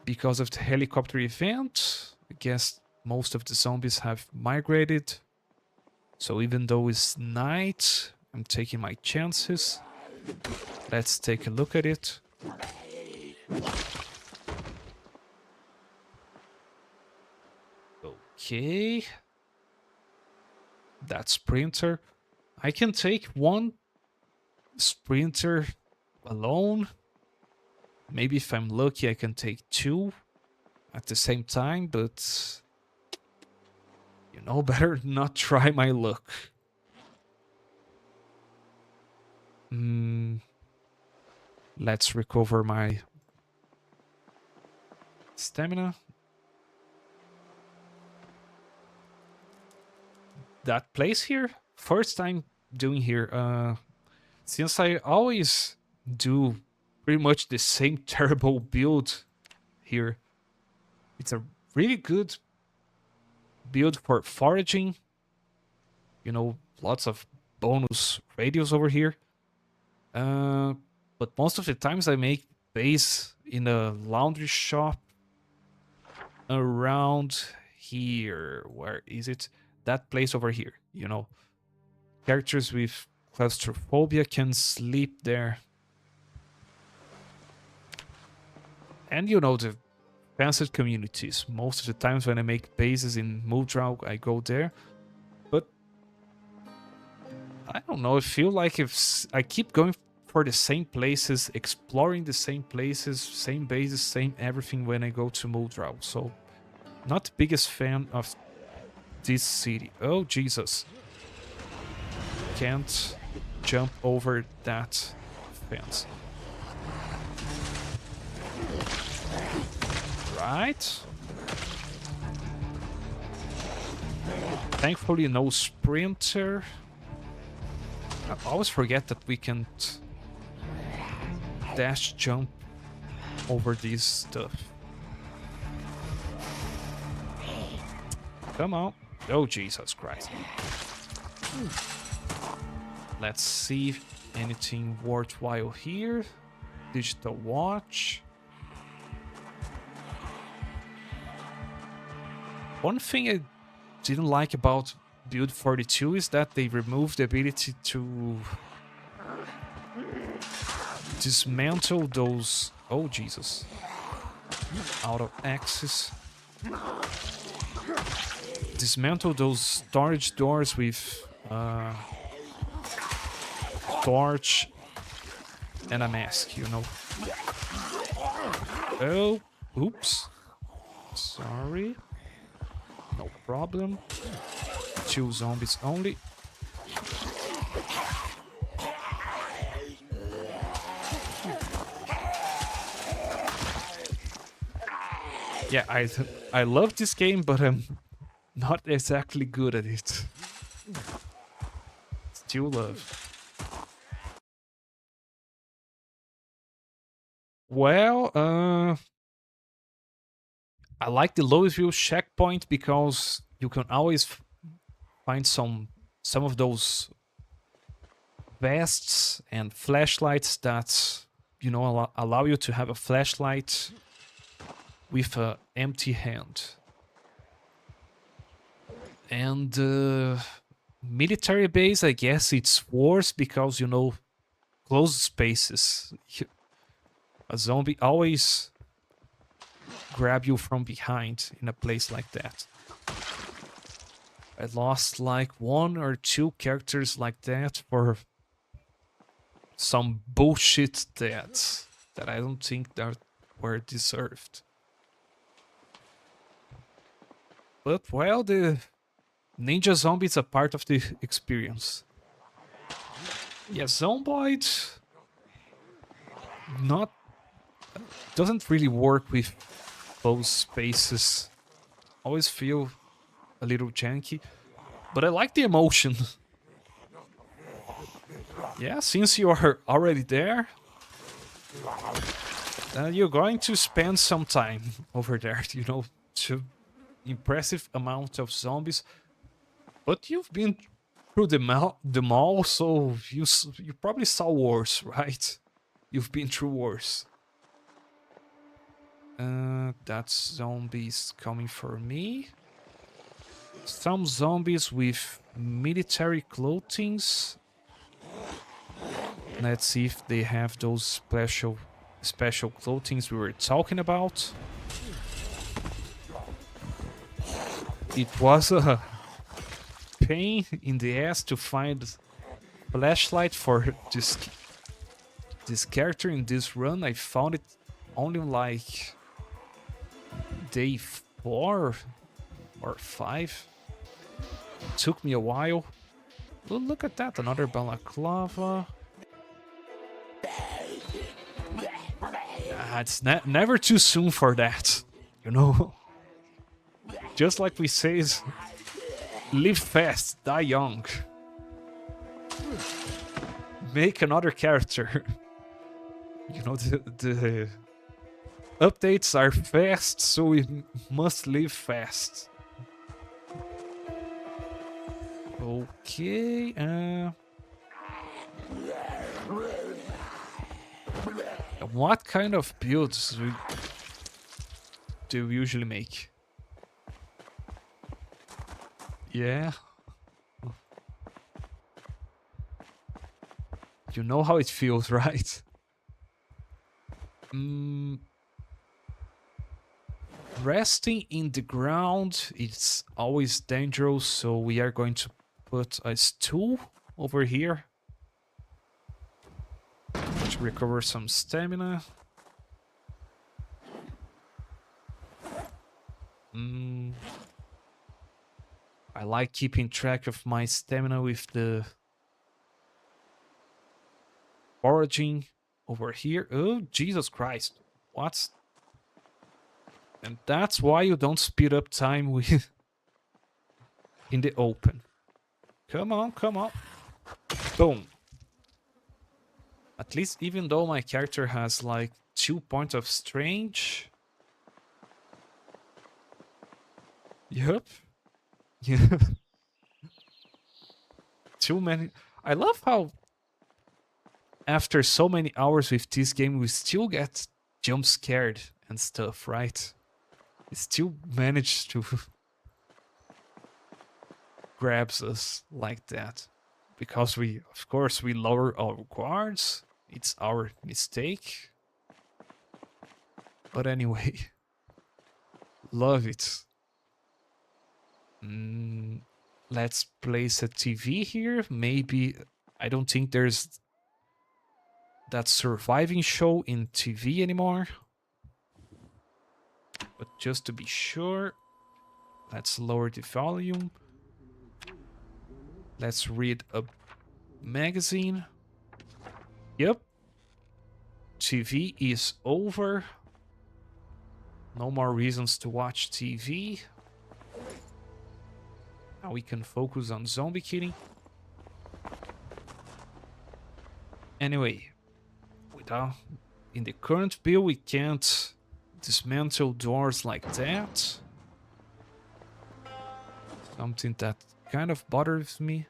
Because of the helicopter event, I guess most of the zombies have migrated. So even though it's night, I'm taking my chances. Let's take a look at it. Okay. That sprinter. I can take one sprinter alone. Maybe if I'm lucky, I can take two at the same time, but you know, better not try my luck. Let's recover my stamina. That place here, first time doing here. Since I always do pretty much the same terrible build here, it's a really good build for foraging. You know, lots of bonus radios over here. But most of the times I make base in a laundry shop around here. Where is it? That place over here, you know. Characters with claustrophobia can sleep there. And you know, the fancied communities. Most of the times when I make bases in Muldrow, I go there. But I don't know, I feel like if I keep going for the same places, exploring the same places, same bases, same everything when I go to Muldrow. So, not the biggest fan of this city. Oh, Jesus. Can't jump over that fence. Right. Thankfully, no sprinter. I always forget that we can't dash jump over this stuff. Come on. Oh, Jesus Christ. Let's see if anything worthwhile here. Digital watch. One thing I didn't like about Build 42 is that they removed the ability to dismantle those... Oh, Jesus. Out of access. Dismantle those storage doors with torch and a mask, you know. Oh, oops. Sorry. No problem. 2 zombies only. Yeah, I love this game, but I'm not exactly good at it. Still love. Well, I like the Louisville checkpoint because you can always find some of those vests and flashlights that, you know, allow you to have a flashlight with an empty hand. And military base, I guess it's worse because, you know, closed spaces. A zombie always grab you from behind in a place like that. I lost like 1 or 2 characters like that for some bullshit that I don't think that were deserved. But well, the ninja zombie is a part of the experience. Yeah, Zomboid doesn't really work with those spaces. Always feel a little janky, but I like the emotion. Yeah, since you are already there, you're going to spend some time over there, you know, to impressive amount of zombies. But you've been through the mall, so you probably saw worse, right? You've been through worse. That's zombies coming for me. Some zombies with military clothings. Let's see if they have those special clothings we were talking about. It was a pain in the ass to find flashlight for this character in this run. I found it only like day 4 or 5. It took me a while. Well, look at that, another balaclava. It's never too soon for that, you know. Just like we say, live fast, die young. Make another character. You know, the updates are fast, so we must live fast. Okay, what kind of builds do you usually make? Yeah. You know how it feels, right? Resting in the ground, it's always dangerous, so we are going to put a stool over here to recover some stamina. I like keeping track of my stamina with the foraging over here. Oh, Jesus Christ. What? And that's why you don't speed up time with in the open. Come on, come on. Boom. At least even though my character has like 2 points of strength. Yep. Yeah. Too many. I love how after so many hours with this game, we still get jump scared and stuff, right? We still manage to grabs us like that. Because we, of course, we lower our guards. It's our mistake. But anyway, love it. Let's place a TV here. Maybe, I don't think there's that surviving show in TV anymore. But just to be sure, let's lower the volume. Let's read a magazine. Yep. TV is over. No more reasons to watch TV. Now we can focus on zombie killing. Anyway, in the current build, we can't dismantle doors like that. Something that kind of bothers me.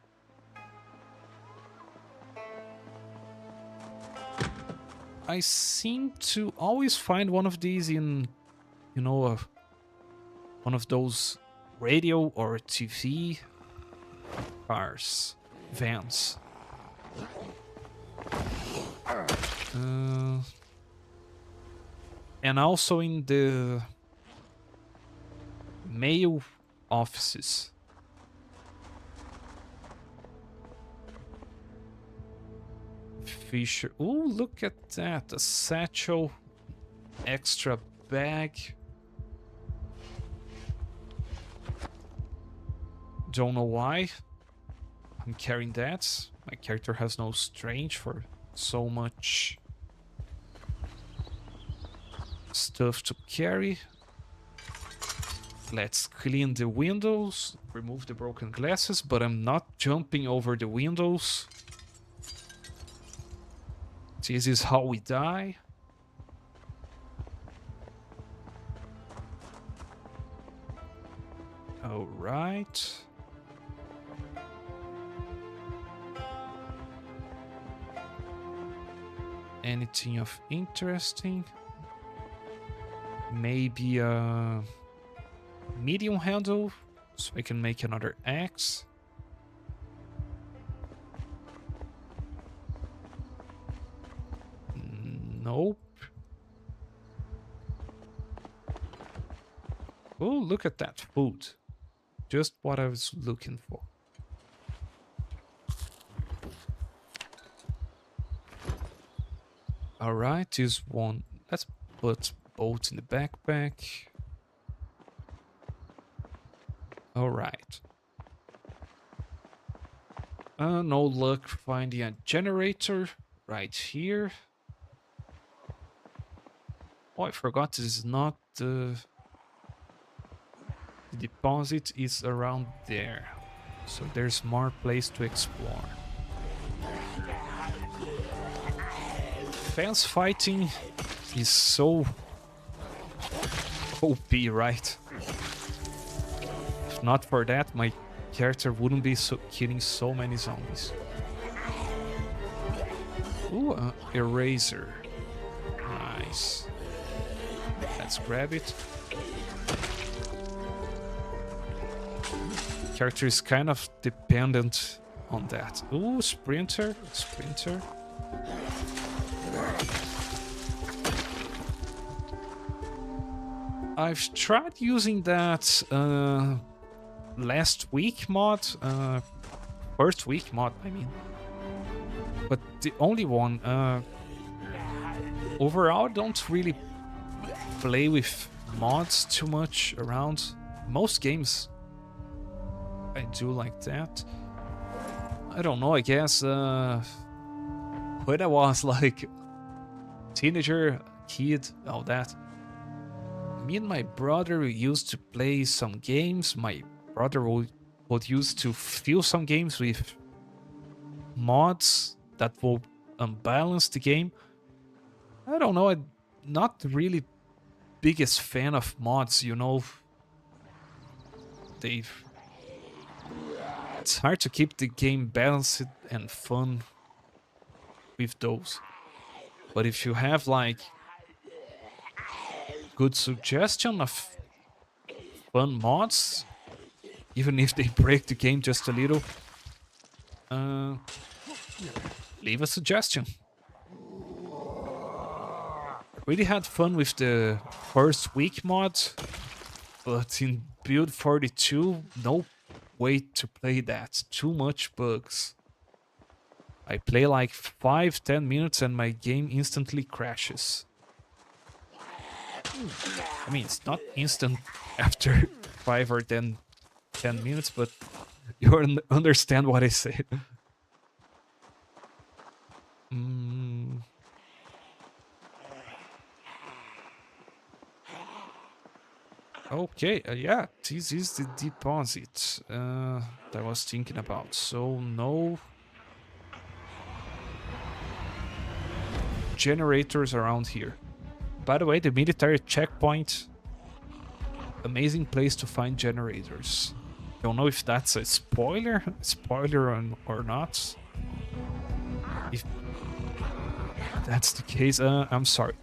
I seem to always find one of these in, you know, one of those radio or TV cars, vans. And also in the mail offices. Fisher. Oh, look at that. A satchel. Extra bag. Don't know why I'm carrying that. My character has no strength for so much stuff to carry. Let's clean the windows, remove the broken glasses, but I'm not jumping over the windows. This is how we die. All right. Anything of interesting? Maybe a medium handle, so I can make another axe. Nope. Oh, look at that food. Just what I was looking for. Alright, this one. Let's put both in the backpack. Alright. No luck finding a generator right here. Oh, I forgot this is not the deposit is around there. So there's more place to explore. Fence fighting is so OP, right? If not for that, my character wouldn't be killing so many zombies. Ooh, eraser. Nice. Let's grab it. Character is kind of dependent on that. Ooh, sprinter. Sprinter. I've tried using that last week mod. First week mod, I mean. But the only one. Overall, don't really play with mods too much around. Most games I do like that. I don't know, I guess when I was like teenager, kid, all that, me and my brother used to play some games. My brother would would use to fill some games with mods that will unbalance the game. I don't know, I'm not really biggest fan of mods, you know. They It's hard to keep the game balanced and fun with those. But if you have like good suggestion of fun mods, even if they break the game just a little, uh, leave a suggestion. Really had fun with the first week mod, but in build 42, no way to play that. Too much bugs. I play like 5-10 minutes and my game instantly crashes. I mean, it's not instant after 5 or 10 minutes, but you understand what I say. Mm. Okay, yeah, this is the deposit that I was thinking about. So no generators around here. By the way, the military checkpoint, amazing place to find generators. Don't know if that's a spoiler or not. If that's the case, I'm sorry.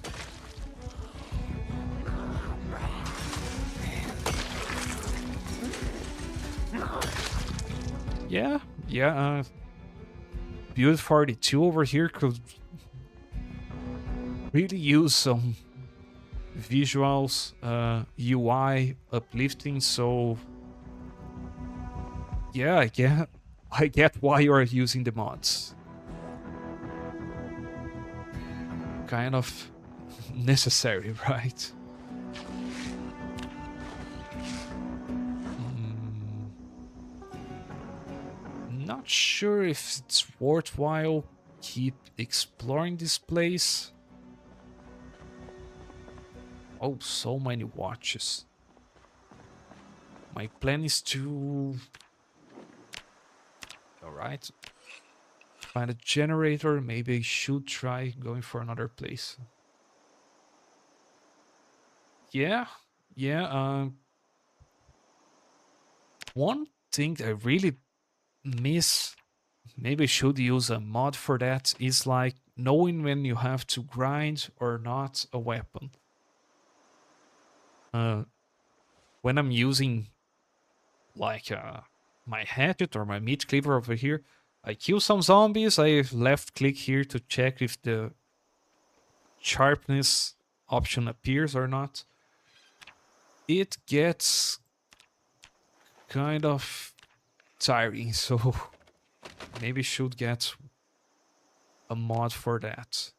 Yeah, build 42 over here could really use some visuals, UI uplifting. So yeah, I get why you are using the mods. Kind of necessary, right? Not sure if it's worthwhile keep exploring this place. Oh, so many watches. My plan is to... Alright. Find a generator. Maybe I should try going for another place. Yeah. One thing I really miss, maybe I should use a mod for that, is like knowing when you have to grind or not a weapon. When I'm using like my hatchet or my meat cleaver over here, I kill some zombies, I left click here to check if the sharpness option appears or not. It gets kind of tiring, so maybe should get a mod for that.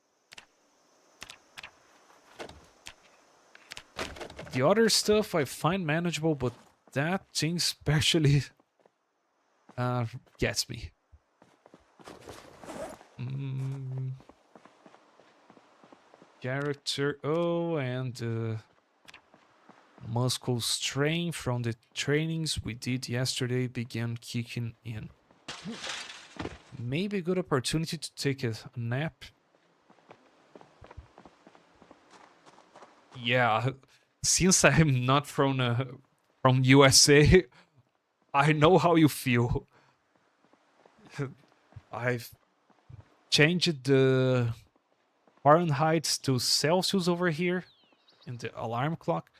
The other stuff I find manageable, but that thing especially gets me. Character, oh, and muscle strain from the trainings we did yesterday began kicking in. Maybe a good opportunity to take a nap. Yeah, since I'm not from USA, I know how you feel. I've changed the Fahrenheit to Celsius over here in the alarm clock.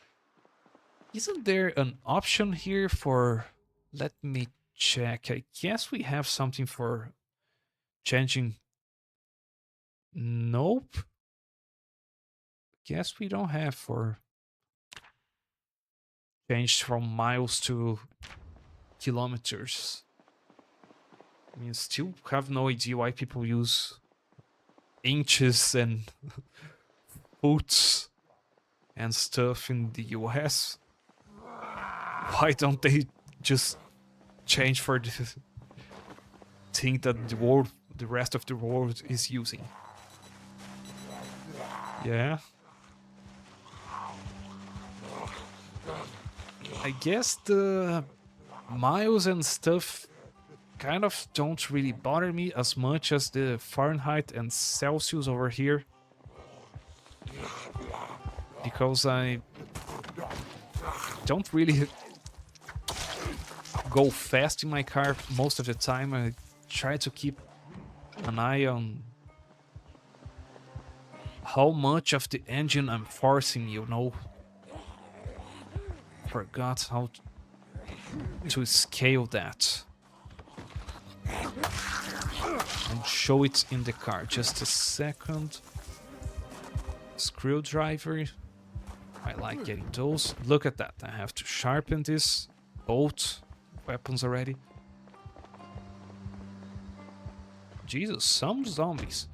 Isn't there an option here for... Let me check. I guess we have something for changing. Nope. Guess we don't have for change from miles to kilometers. I mean, still have no idea why people use inches and foot and stuff in the US. Why don't they just change for the thing that the rest of the world is using? Yeah. I guess the miles and stuff kind of don't really bother me as much as the Fahrenheit and Celsius over here, because I don't really go fast in my car most of the time. I try to keep an eye on how much of the engine I'm forcing, you know. Forgot how to scale that and show it in the car. Just a second. Screwdriver. I like getting those. Look at that. I have to sharpen this. Both weapons already. Jesus, some zombies.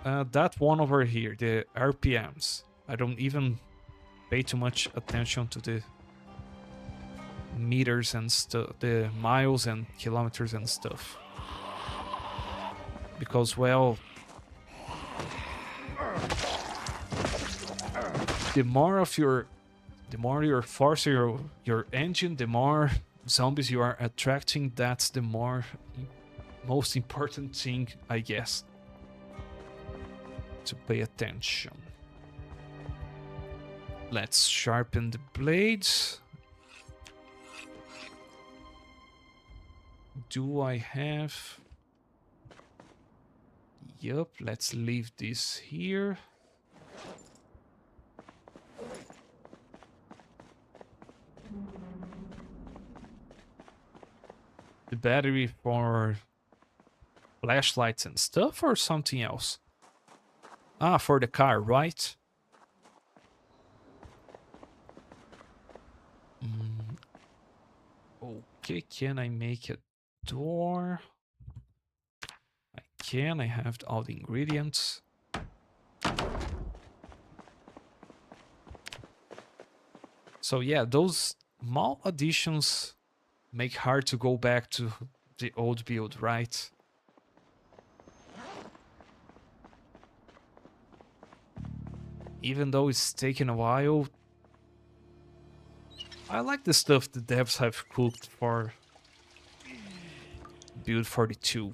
That one over here, the RPMs. I don't even pay too much attention to the meters and stuff, the miles and kilometers and stuff. Because, well, the more you're forcing your engine, the more zombies you are attracting. That's the most important thing, I guess, to pay attention. Let's sharpen the blades. Do I have... Yup, let's leave this here. The battery for flashlights and stuff, or something else? Ah, for the car, right? Okay, can I make a door? I can, I have all the ingredients. So yeah, those small additions make hard to go back to the old build, right? Even though it's taken a while, I like the stuff the devs have cooked for build 42.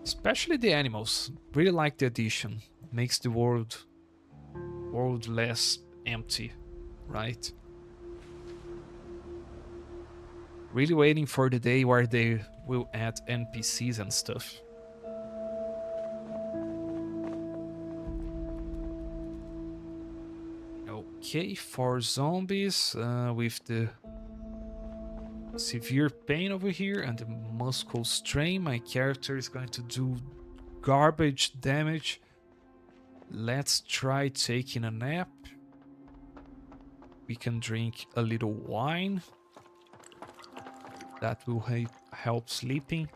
Especially the animals. Really like the addition. Makes the world less empty, right? Really waiting for the day where they will add NPCs and stuff. Okay, for zombies, with the severe pain over here and the muscle strain, my character is going to do garbage damage. Let's try taking a nap. We can drink a little wine. That will help sleeping.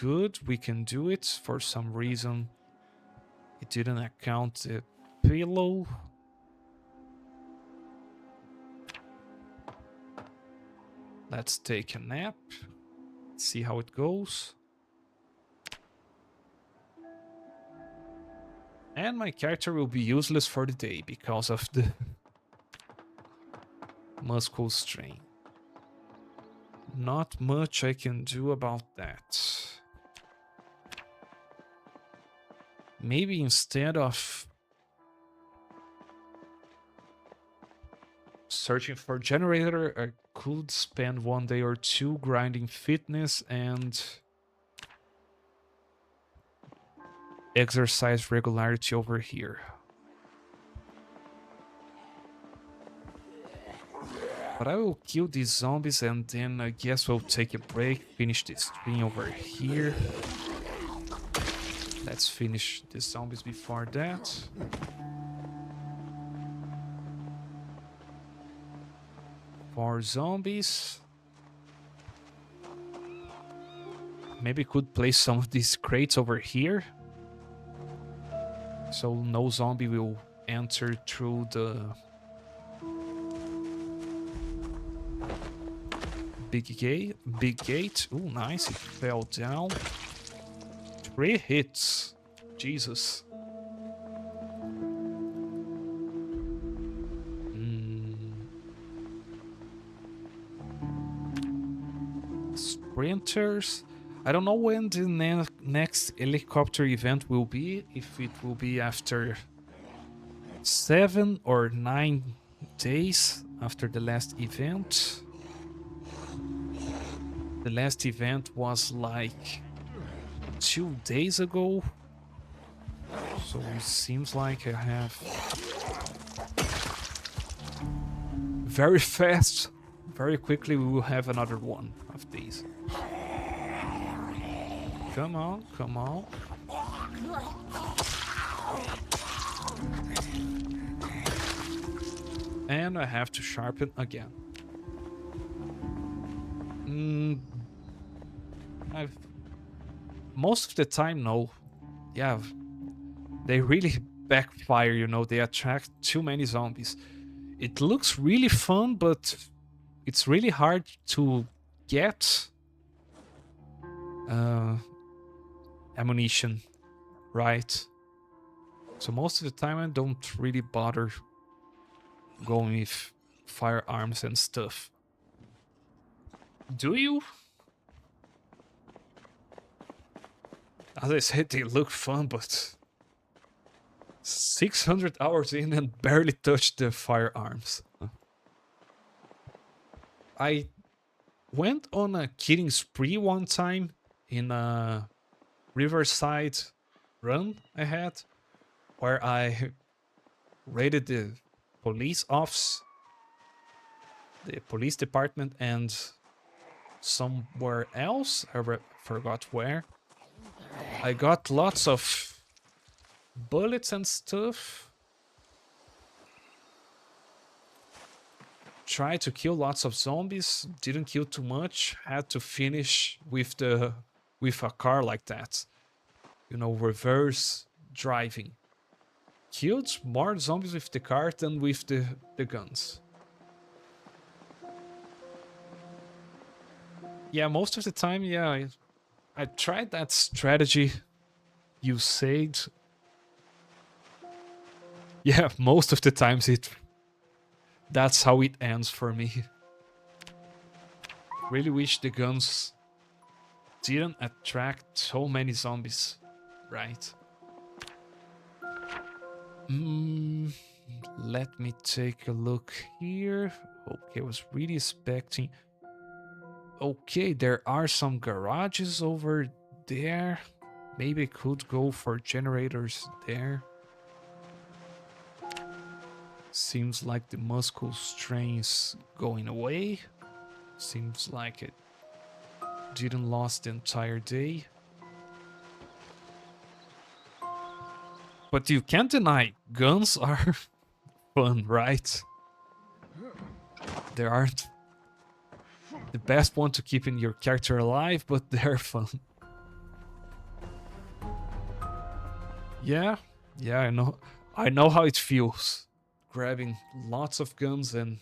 Good, we can do it. For some reason, it didn't account the pillow. Let's take a nap. See how it goes. And my character will be useless for the day because of the muscle strain. Not much I can do about that. Maybe instead of searching for a generator, I could spend 1 day or 2 grinding fitness and exercise regularity over here. But I will kill these zombies and then I guess we'll take a break, finish this stream over here. Let's finish the zombies before that. For zombies. Maybe could place some of these crates over here. So no zombie will enter through the big gate. Ooh, nice. It fell down. 3 hits. Jesus. sprinters. I don't know when the next helicopter event will be, if it will be after 7 or 9 days after the last event. The last event was like 2 days ago. So it seems like I have very fast, very quickly we will have another one of these. Come on, come on. And I have to sharpen again. I've most of the time, no. Yeah, they really backfire, you know, they attract too many zombies. It looks really fun, but it's really hard to get ammunition, right? So most of the time I don't really bother going with firearms and stuff. Do you? As I said, they look fun, but 600 hours in and barely touched the firearms. I went on a killing spree one time in a riverside run I had, where I raided the police office, the police department, and somewhere else, I forgot where. I got lots of bullets and stuff. Tried to kill lots of zombies, didn't kill too much, had to finish with a car like that. You know, reverse driving. Killed more zombies with the car than with the guns. Yeah, most of the time, yeah, I tried that strategy you said. Yeah, most of the times that's how it ends for me. Really wish the guns didn't attract so many zombies, right? Let me take a look here. Okay, I was really expecting... Okay, there are some garages over there. Maybe I could go for generators there. Seems like the muscle strain's going away. Seems like it didn't last the entire day. But you can't deny guns are fun, right? They aren't the best one to keep in your character alive, but they're fun. Yeah, I know. I know how it feels. Grabbing lots of guns and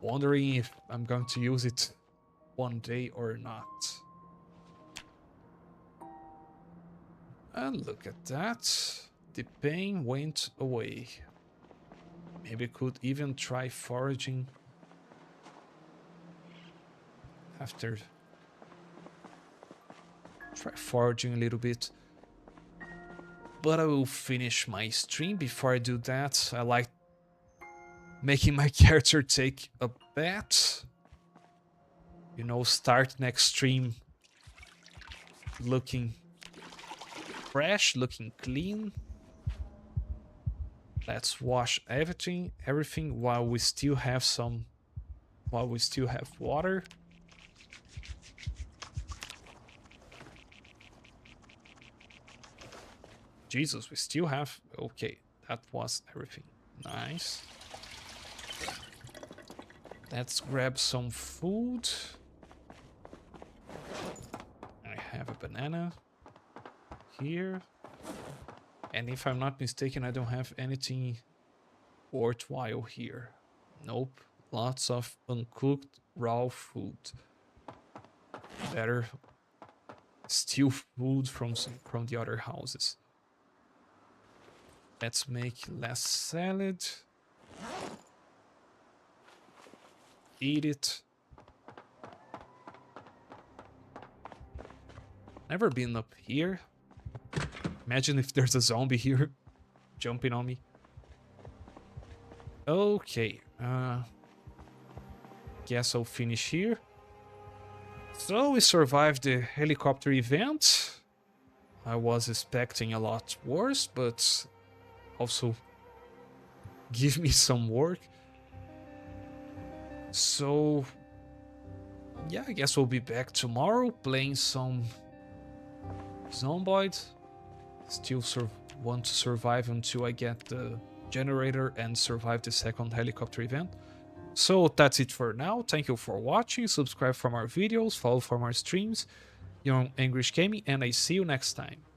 wondering if I'm going to use it one day or not. And look at that. The pain went away. Maybe I could even try foraging after. Try foraging a little bit. But I will finish my stream. Before I do that, I like making my character take a bath. You know, start next stream looking fresh, looking clean. Let's wash everything while we still have water. Jesus, we still have... Okay, that was everything. Nice. Let's grab some food. I have a banana here. And if I'm not mistaken, I don't have anything worthwhile here. Nope. Lots of uncooked raw food. Better steal food from the other houses. Let's make less salad. Eat it. Never been up here. Imagine if there's a zombie here jumping on me. Okay, guess I'll finish here. So we survived the helicopter event. I was expecting a lot worse, but also give me some work. So yeah, I guess we'll be back tomorrow playing some Zomboid. Still want to survive until I get the generator and survive the second helicopter event. So that's it for now. Thank you for watching. Subscribe for more videos, follow for more streams. You're on English Gaming, and I see you next time.